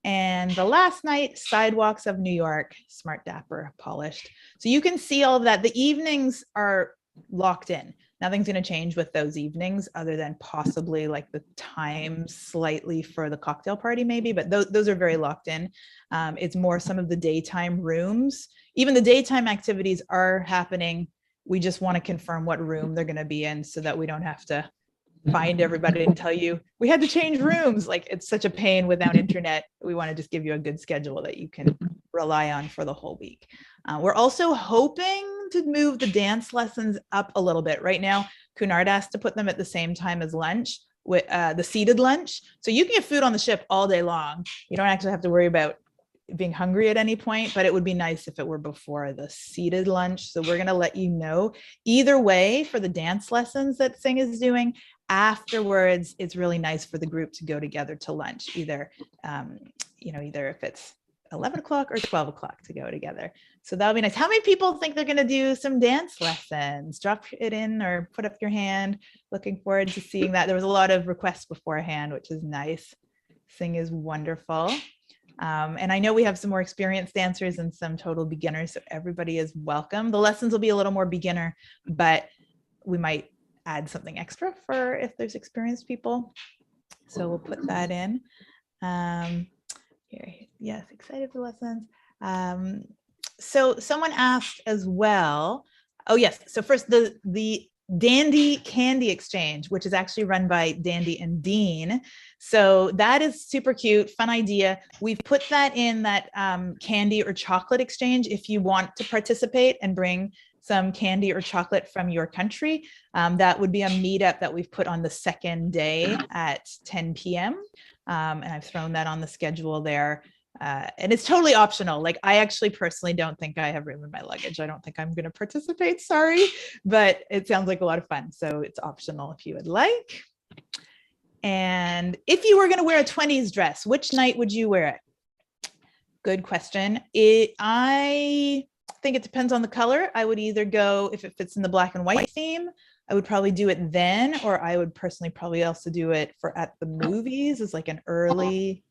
And the last night, Sidewalks of New York, smart, dapper, polished. So you can see all of that. The evenings are locked in. Nothing's going to change with those evenings other than possibly like the time slightly for the cocktail party maybe, but those are very locked in. It's more some of the daytime rooms. Even the daytime activities are happening. We just want to confirm what room they're going to be in so that we don't have to find everybody and tell you we had to change rooms. Like it's such a pain without internet. We want to just give you a good schedule that you can rely on for the whole week. We're also hoping to move the dance lessons up a little bit. Right now, Cunard asked to put them at the same time as lunch, with the seated lunch. So you can get food on the ship all day long. You don't actually have to worry about being hungry at any point, but it would be nice if it were before the seated lunch. So we're going to let you know either way for the dance lessons that Sing is doing. Afterwards, it's really nice for the group to go together to lunch, either either if it's 11 o'clock or 12 o'clock to go together. So that'll be nice. How many people think they're going to do some dance lessons? Drop it in or put up your hand. Looking forward to seeing that. There was a lot of requests beforehand, which is nice. Sing is wonderful. And I know we have some more experienced dancers and some total beginners, so everybody is welcome. The lessons will be a little more beginner, but we might add something extra for if there's experienced people. So we'll put that in. Here, yes, excited for lessons. So someone asked as well. Oh yes, so first the Dandy Candy Exchange, which is actually run by Dandy and Dean. So that is super cute, fun idea. We've put that in that candy or chocolate exchange if you want to participate and bring some candy or chocolate from your country. That would be a meetup that we've put on the second day at 10 p.m. And I've thrown that on the schedule there. And it's totally optional. Like I actually personally don't think I have room in my luggage. I don't think I'm going to participate, sorry, but it sounds like a lot of fun. So it's optional if you would like. And if you were going to wear a 20s dress, which night would you wear it? Good question. I think it depends on the color. I would either go, if it fits in the black and white theme, I would probably do it then, or I would personally probably also do it for at the movies as like an early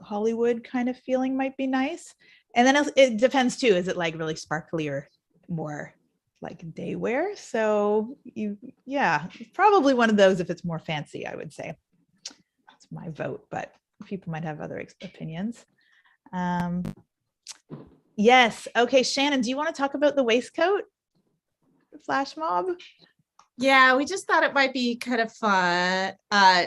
Hollywood kind of feeling might be nice. And then it depends too. Is it like really sparkly or more like day wear? So probably one of those if it's more fancy, I would say. That's my vote, but people might have other opinions. Yes. Okay, Shannon, do you want to talk about the waistcoat? The flash mob? Yeah, we just thought it might be kind of fun.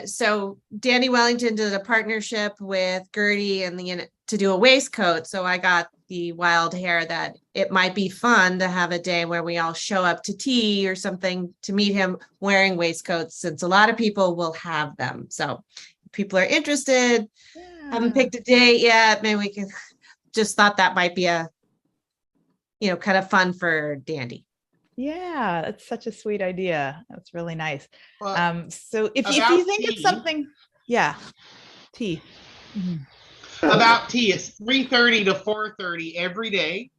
So Danny Wellington did a partnership with Gertie and to do a waistcoat. So I got the wild hair that it might be fun to have a day where we all show up to tea or something to meet him wearing waistcoats, since a lot of people will have them. So if people are interested, haven't picked a date yet, maybe we can just thought that might be a, kind of fun for Dandy. Yeah, that's such a sweet idea. That's really nice. Well, so if you think tea, it's something, tea. Mm-hmm. About tea, it's 3:30 to 4:30 every day.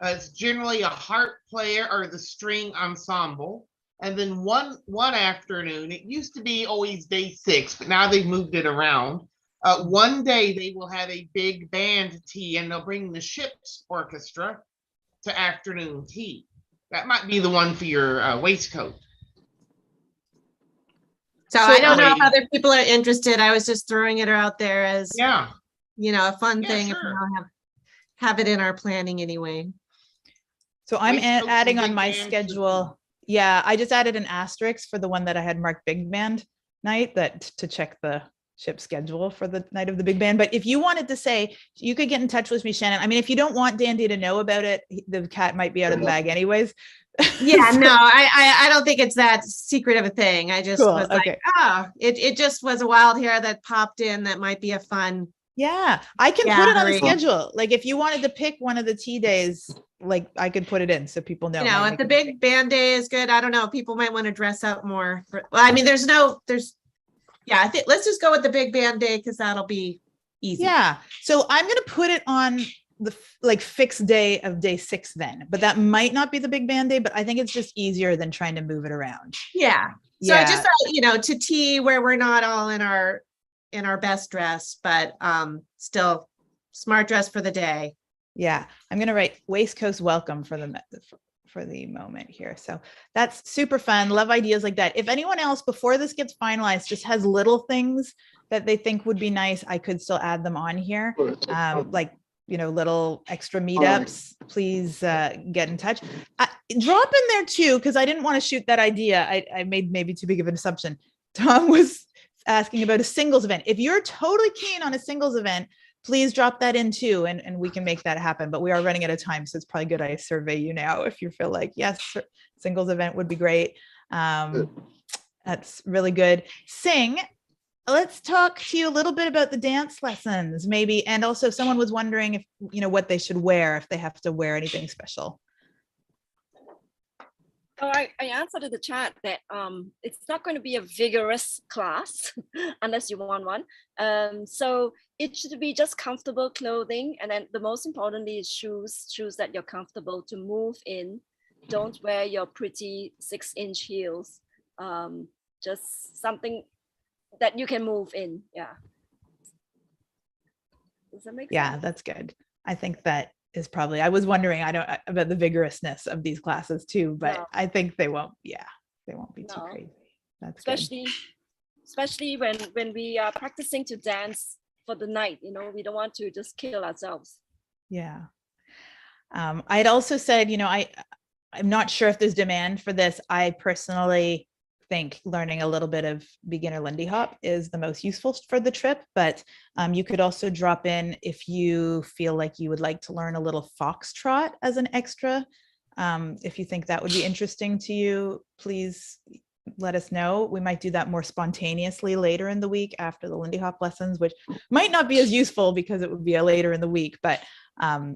It's generally a harp player or the string ensemble. And then one afternoon, it used to be always day 6, but now they've moved it around. One day they will have a big band tea and they'll bring the ship's orchestra to afternoon tea. That might be the one for your waistcoat. So I don't know if other people are interested. I was just throwing it out there as a fun thing. Sure. If we don't have it in our planning anyway. So I'm adding on my schedule. Yeah, I just added an asterisk for the one that I had marked big band night to check the ship schedule for the night of the big band. But if you wanted to say, you could get in touch with me, Shannon. I mean, if you don't want Dandy to know about it, the cat might be out of the bag anyways. Yeah, no, I don't think it's that secret of a thing. I just Cool, was okay. like, it just was a wild hair that popped in that might be a fun. Yeah, I can put it on the Gathering. schedule. Like if you wanted to pick one of the tea days, like I could put it in so people know. You know, Might if the make it- big band day is good, I don't know, people might want to dress up more. Well, I mean, yeah, I think let's just go with the big band day because that'll be easy. Yeah, so I'm gonna put it on the like fixed day of day 6 then, but that might not be the big band day, but I think it's just easier than trying to move it around. Yeah. So I just thought, to tea where we're not all in our best dress, but still smart dress for the day. Yeah, I'm gonna write Waist Coast welcome for the moment here. So that's super fun. Love ideas like that. If anyone else before this gets finalized just has little things that they think would be nice, I could still add them on here. Like, little extra meetups, please get in touch. Drop in there too, because I didn't want to shoot that idea. I made maybe too big of an assumption. Tom was asking about a singles event. If you're totally keen on a singles event, please drop that in too, and we can make that happen. But we are running out of time, so it's probably good I survey you now if you feel like, yes, singles event would be great. That's really good. Sing. Let's talk to you a little bit about the dance lessons, maybe. And also someone was wondering if, what they should wear, if they have to wear anything special. Oh, I answered in the chat that it's not going to be a vigorous class unless you want one. So it should be just comfortable clothing. And then the most importantly is shoes that you're comfortable to move in. Don't wear your pretty 6-inch heels. Just something that you can move in. Yeah. Does that make sense? Yeah, that's good. I think that is probably, I was wondering, about the vigorousness of these classes too, but No. I think they won't be too crazy. That's especially when we are practicing to dance for the night, we don't want to just kill ourselves. Yeah. I'd also said, I'm not sure if there's demand for this. I personally think learning a little bit of beginner Lindy Hop is the most useful for the trip, but you could also drop in if you feel like you would like to learn a little foxtrot as an extra. If you think that would be interesting to you, please let us know. We might do that more spontaneously later in the week after the Lindy Hop lessons, which might not be as useful because it would be a later in the week, but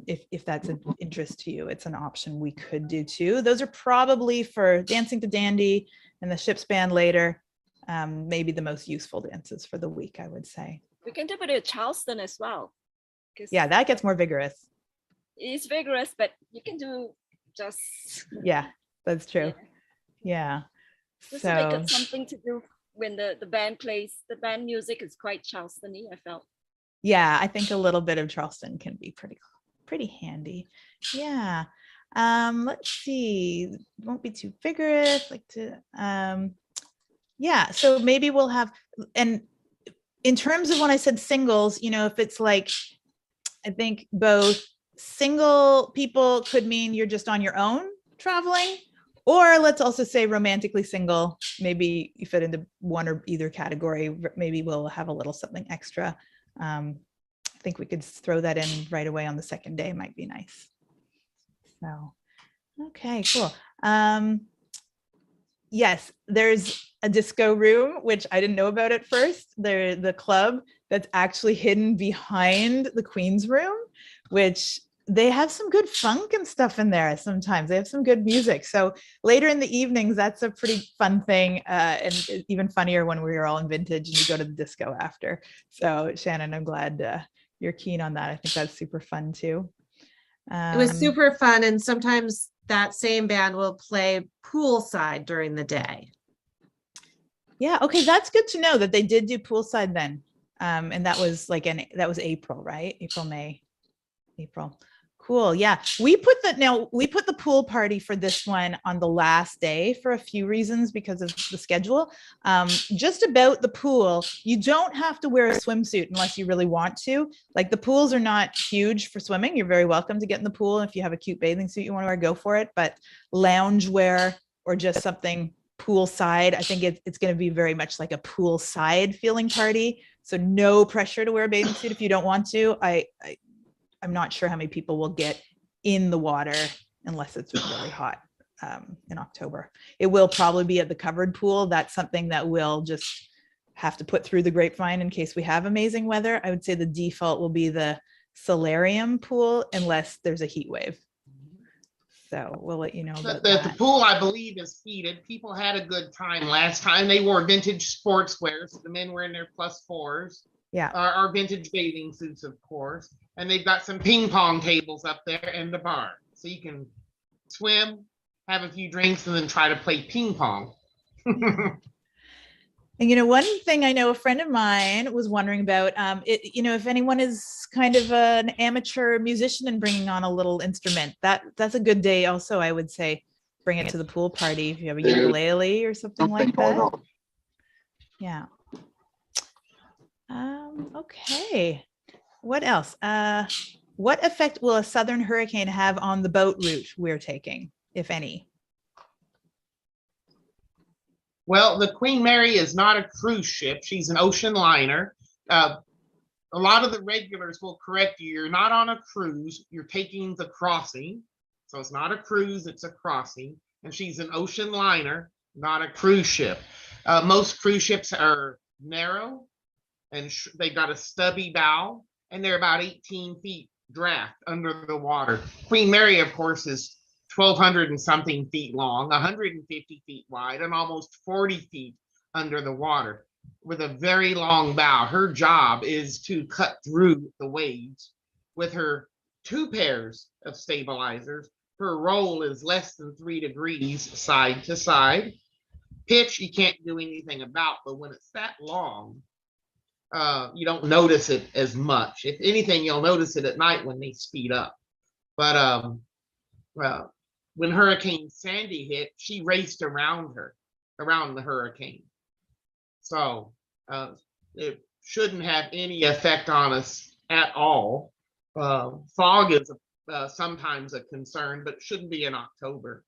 if that's an interest to you, it's an option we could do too. Those are probably for dancing to Dandy and the ship's band later, maybe the most useful dances for the week, I would say. We can do it at Charleston as well. Yeah, that gets more vigorous. It's vigorous, but you can do just. Yeah, that's true. Yeah. Just to make it something to do when the band plays. The band music is quite Charleston-y, I felt. Yeah, I think a little bit of Charleston can be pretty handy. Yeah. Let's see, won't be too vigorous, yeah, so maybe we'll have, and in terms of when I said singles, if it's like, I think both single people could mean you're just on your own traveling, or let's also say romantically single, maybe you fit into one or either category, maybe we'll have a little something extra. I think we could throw that in right away on the second day, might be nice. So, okay, cool. Yes, there's a disco room, which I didn't know about at first. The club that's actually hidden behind the Queen's room, which they have some good funk and stuff in there sometimes. They have some good music. So later in the evenings, that's a pretty fun thing. And even funnier when we're all in vintage and you go to the disco after. So Shannon, I'm glad you're keen on that. I think that's super fun too. It was super fun. And sometimes that same band will play poolside during the day. Yeah. Okay. That's good to know that they did do poolside then. And that was that was April, right? April. Cool. Yeah. We put the pool party for this one on the last day for a few reasons because of the schedule. Just about the pool, you don't have to wear a swimsuit unless you really want to. Like the pools are not huge for swimming. You're very welcome to get in the pool. If you have a cute bathing suit you want to wear, go for it. But lounge wear or just something poolside, I think it's going to be very much like a poolside feeling party So no pressure to wear a bathing suit if you don't want to. I'm not sure how many people will get in the water unless it's really hot in October. It will probably be at the covered pool. That's something that we'll just have to put through the grapevine in case we have amazing weather. I would say the default will be the solarium pool unless there's a heat wave. So we'll let you know about The that. pool, I believe, is heated. People had a good time last time. They wore vintage sportswear. So the men were in their +4s. Yeah. Our vintage bathing suits, of course. And they've got some ping pong tables up there in the barn. So you can swim, have a few drinks, and then try to play ping pong. And, you know, one thing I know a friend of mine was wondering about, you know, if anyone is kind of an amateur musician and bringing on a little instrument, that's a good day also, I would say, bring it to the pool party if you have a ukulele or something like that. Yeah. Okay. What else? What effect will a southern hurricane have on the boat route we're taking, if any? Well, the Queen Mary is not a cruise ship. She's an ocean liner. A lot of the regulars will correct you. You're not on a cruise. You're taking the crossing. So it's not a cruise, it's a crossing. And she's an ocean liner, not a cruise ship. Most cruise ships are narrow and they've got a stubby bow and they're about 18 feet draft under the water. Queen Mary, of course, is 1,200 and something feet long, 150 feet wide, and almost 40 feet under the water with a very long bow. Her job is to cut through the waves with her 2 pairs of stabilizers. Her roll is less than 3 degrees side to side. Pitch, you can't do anything about, but when it's that long, you don't notice it as much. If anything, you'll notice it at night when they speed up. But when Hurricane Sandy hit, she raced around the hurricane. So it shouldn't have any effect on us at all. Fog is sometimes a concern, but shouldn't be in October.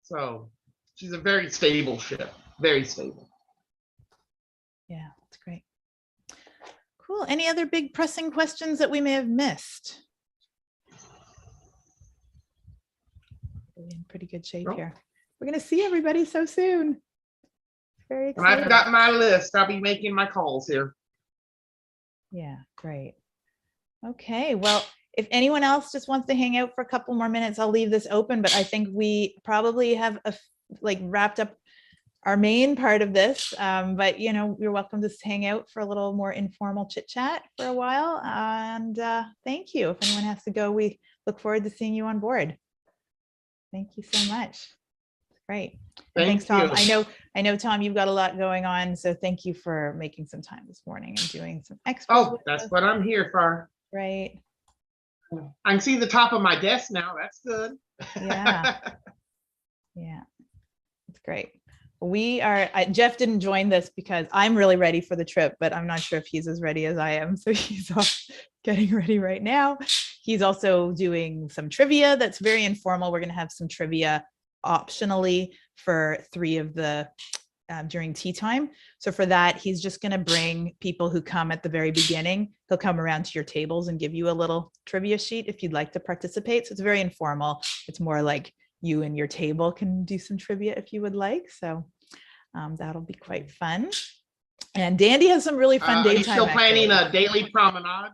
So she's a very stable ship, very stable. Yeah, that's great. Cool. Any other big pressing questions that we may have missed? We're in pretty good shape here. We're going to see everybody so soon. Very exciting. And I've got my list. I'll be making my calls here. Yeah, great. Okay, well, if anyone else just wants to hang out for a couple more minutes, I'll leave this open, but I think we probably have wrapped up our main part of this. But you know, you're welcome to hang out for a little more informal chit chat for a while. And thank you. If anyone has to go, we look forward to seeing you on board. Thank you so much. Great. And thanks, Tom. I know, Tom, you've got a lot going on. So thank you for making some time this morning and doing some extra. Oh, that's what I'm here for. Right. I can see the top of my desk now. That's good. Yeah. Yeah. It's great. We are, Jeff didn't join this because I'm really ready for the trip, but I'm not sure if he's as ready as I am. So he's off getting ready right now. He's also doing some trivia that's very informal. We're going to have some trivia optionally for 3 of the during tea time. So for that, he's just going to bring people who come at the very beginning. He'll come around to your tables and give you a little trivia sheet if you'd like to participate. So it's very informal. It's more like you and your table can do some trivia if you would like. So that'll be quite fun. And Dandy has some really fun daytime. He's still planning a daily promenade.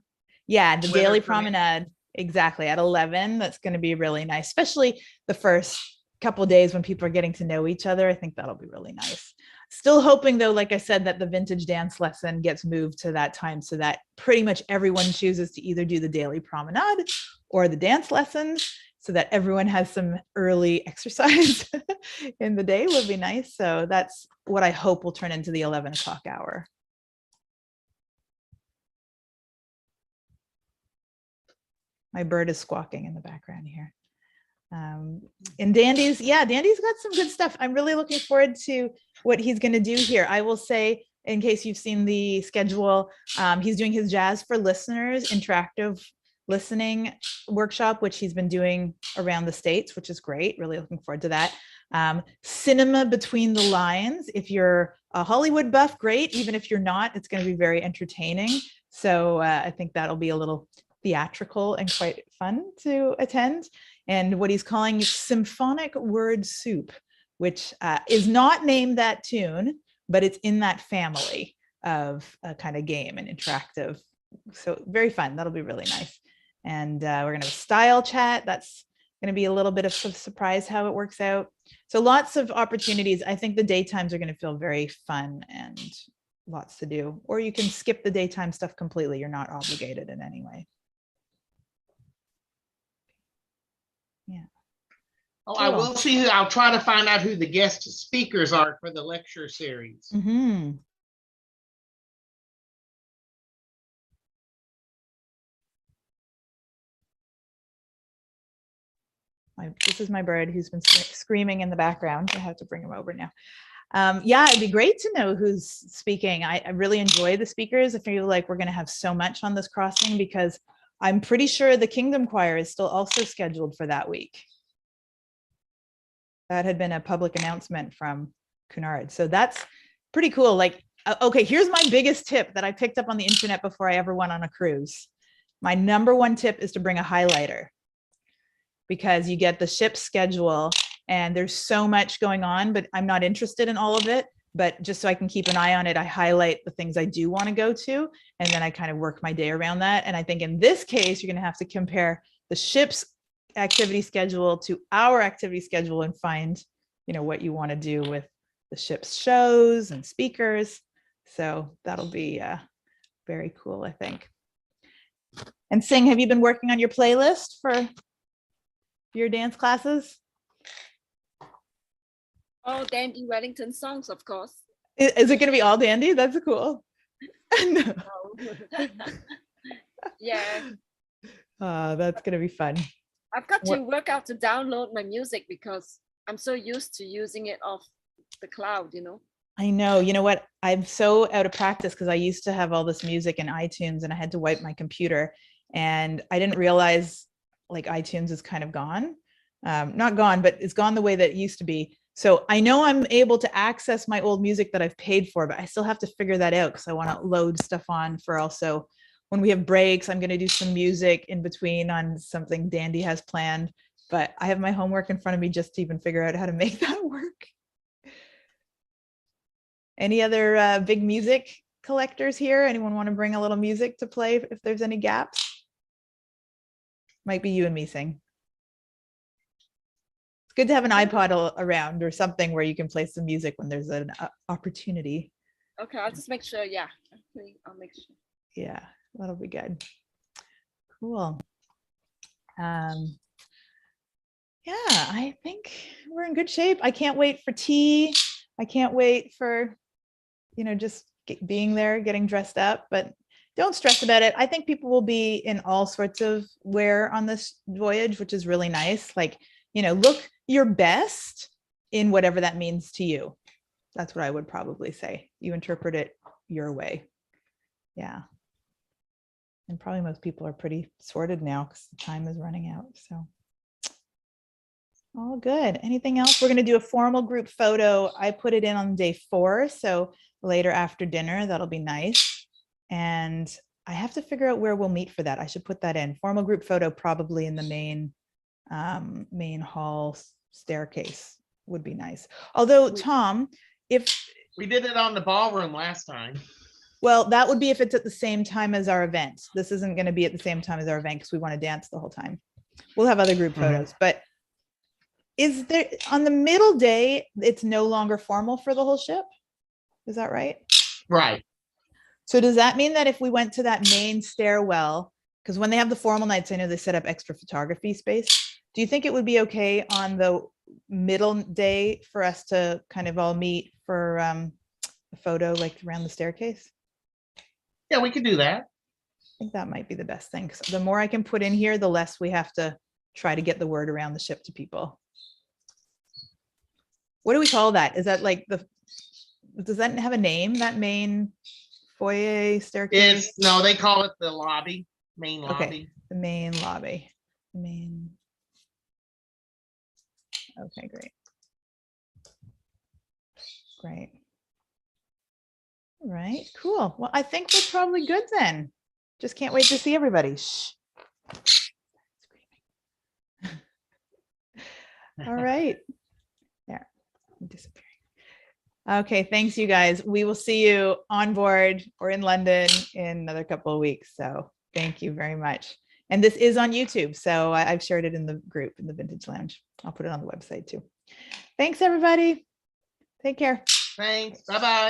Yeah, the daily promenade. Exactly, at 11. That's going to be really nice, especially the first couple of days when people are getting to know each other. I think that'll be really nice. Still hoping though, like I said, that the vintage dance lesson gets moved to that time so that pretty much everyone chooses to either do the daily promenade or the dance lessons so that everyone has some early exercise in the day would be nice. So that's what I hope will turn into the 11 o'clock hour. My bird is squawking in the background here. And Dandy's, yeah, Dandy's got some good stuff. I'm really looking forward to what he's going to do here. I will say, in case you've seen the schedule, he's doing his Jazz for Listeners interactive listening workshop, which he's been doing around the States, which is great. Really looking forward to that. Cinema between the lines. If you're a Hollywood buff, great. Even if you're not, it's going to be very entertaining. So I think that'll be a little theatrical and quite fun to attend. And what he's calling symphonic word soup, which is not named that tune, but it's in that family of a kind of game and interactive. So very fun. That'll be really nice. And we're going to have a style chat. That's going to be a little bit of a surprise how it works out. So lots of opportunities. I think the daytimes are going to feel very fun and lots to do. Or you can skip the daytime stuff completely. You're not obligated in any way. Yeah. Oh, I will see. I'll try to find out who the guest speakers are for the lecture series. Mm-hmm. This is my bird who's been screaming in the background. I have to bring him over now. Yeah, it'd be great to know who's speaking. I really enjoy the speakers. I feel like we're going to have so much on this crossing because I'm pretty sure the Kingdom Choir is still also scheduled for that week. That had been a public announcement from Cunard. So that's pretty cool. Like, okay, here's my biggest tip that I picked up on the internet before I ever went on a cruise. My #1 tip is to bring a highlighter, because you get the ship's schedule and there's so much going on, but I'm not interested in all of it. But just so I can keep an eye on it, I highlight the things I do want to go to, and then I kind of work my day around that. And I think in this case, you're going to have to compare the ship's activity schedule to our activity schedule and find, you know, what you want to do with the ship's shows and speakers. So that'll be very cool, I think. And Sing, have you been working on your playlist for your dance classes? Oh, Dandy Wellington songs, of course. Is it going to be all dandy? That's cool. No. Yeah. That's going to be fun. I've got to work out to download my music because I'm so used to using it off the cloud, you know. I know. You know what? I'm so out of practice because I used to have all this music in iTunes and I had to wipe my computer, and I didn't realize like iTunes is kind of gone. Not gone, but it's gone the way that it used to be. So I know I'm able to access my old music that I've paid for, but I still have to figure that out because I want to load stuff on for also when we have breaks. I'm going to do some music in between on something Dandy has planned, but I have my homework in front of me just to even figure out how to make that work. Any other big music collectors here? Anyone want to bring a little music to play if there's any gaps? Might be you and me, Sing. It's good to have an iPod around or something where you can play some music when there's an opportunity. Okay, I'll just make sure. Yeah, I'll make sure. Yeah, that'll be good. Cool. Yeah, I think we're in good shape. I can't wait for tea. I can't wait for, you know, just being there, getting dressed up, but don't stress about it. I think people will be in all sorts of wear on this voyage, which is really nice. Like, you know, look your best in whatever that means to you. That's what I would probably say. You interpret it your way. Yeah. And probably most people are pretty sorted now because the time is running out. So all good. Anything else? We're going to do a formal group photo. I put it in on day 4. So later after dinner, that'll be nice. And I have to figure out where we'll meet for that. I should put that in. Formal group photo probably in the main hall staircase would be nice. Although, Tom, if we did it on the ballroom last time. Well, that would be if it's at the same time as our event. This isn't going to be at the same time as our event because we want to dance the whole time. We'll have other group photos, but is there on the middle day, it's no longer formal for the whole ship? Is that right? Right. So does that mean that if we went to that main stairwell, because when they have the formal nights, I know they set up extra photography space. Do you think it would be okay on the middle day for us to kind of all meet for a photo like around the staircase? Yeah, we could do that. I think that might be the best thing. So the more I can put in here, the less we have to try to get the word around the ship to people. What do we call that? Is that like does that have a name, that main foyer staircase? No, they call it the lobby, main lobby. Okay, the main lobby. Okay, great. Great. All right, cool. Well, I think we're probably good then. Just can't wait to see everybody. Shh. All right. There, I'm disappearing. Okay, thanks you guys. We will see you on board or in London in another couple of weeks. So thank you very much. And this is on YouTube. So I've shared it in the group in the Vintage Lounge. I'll put it on the website too. Thanks everybody. Take care. Thanks. Bye-bye.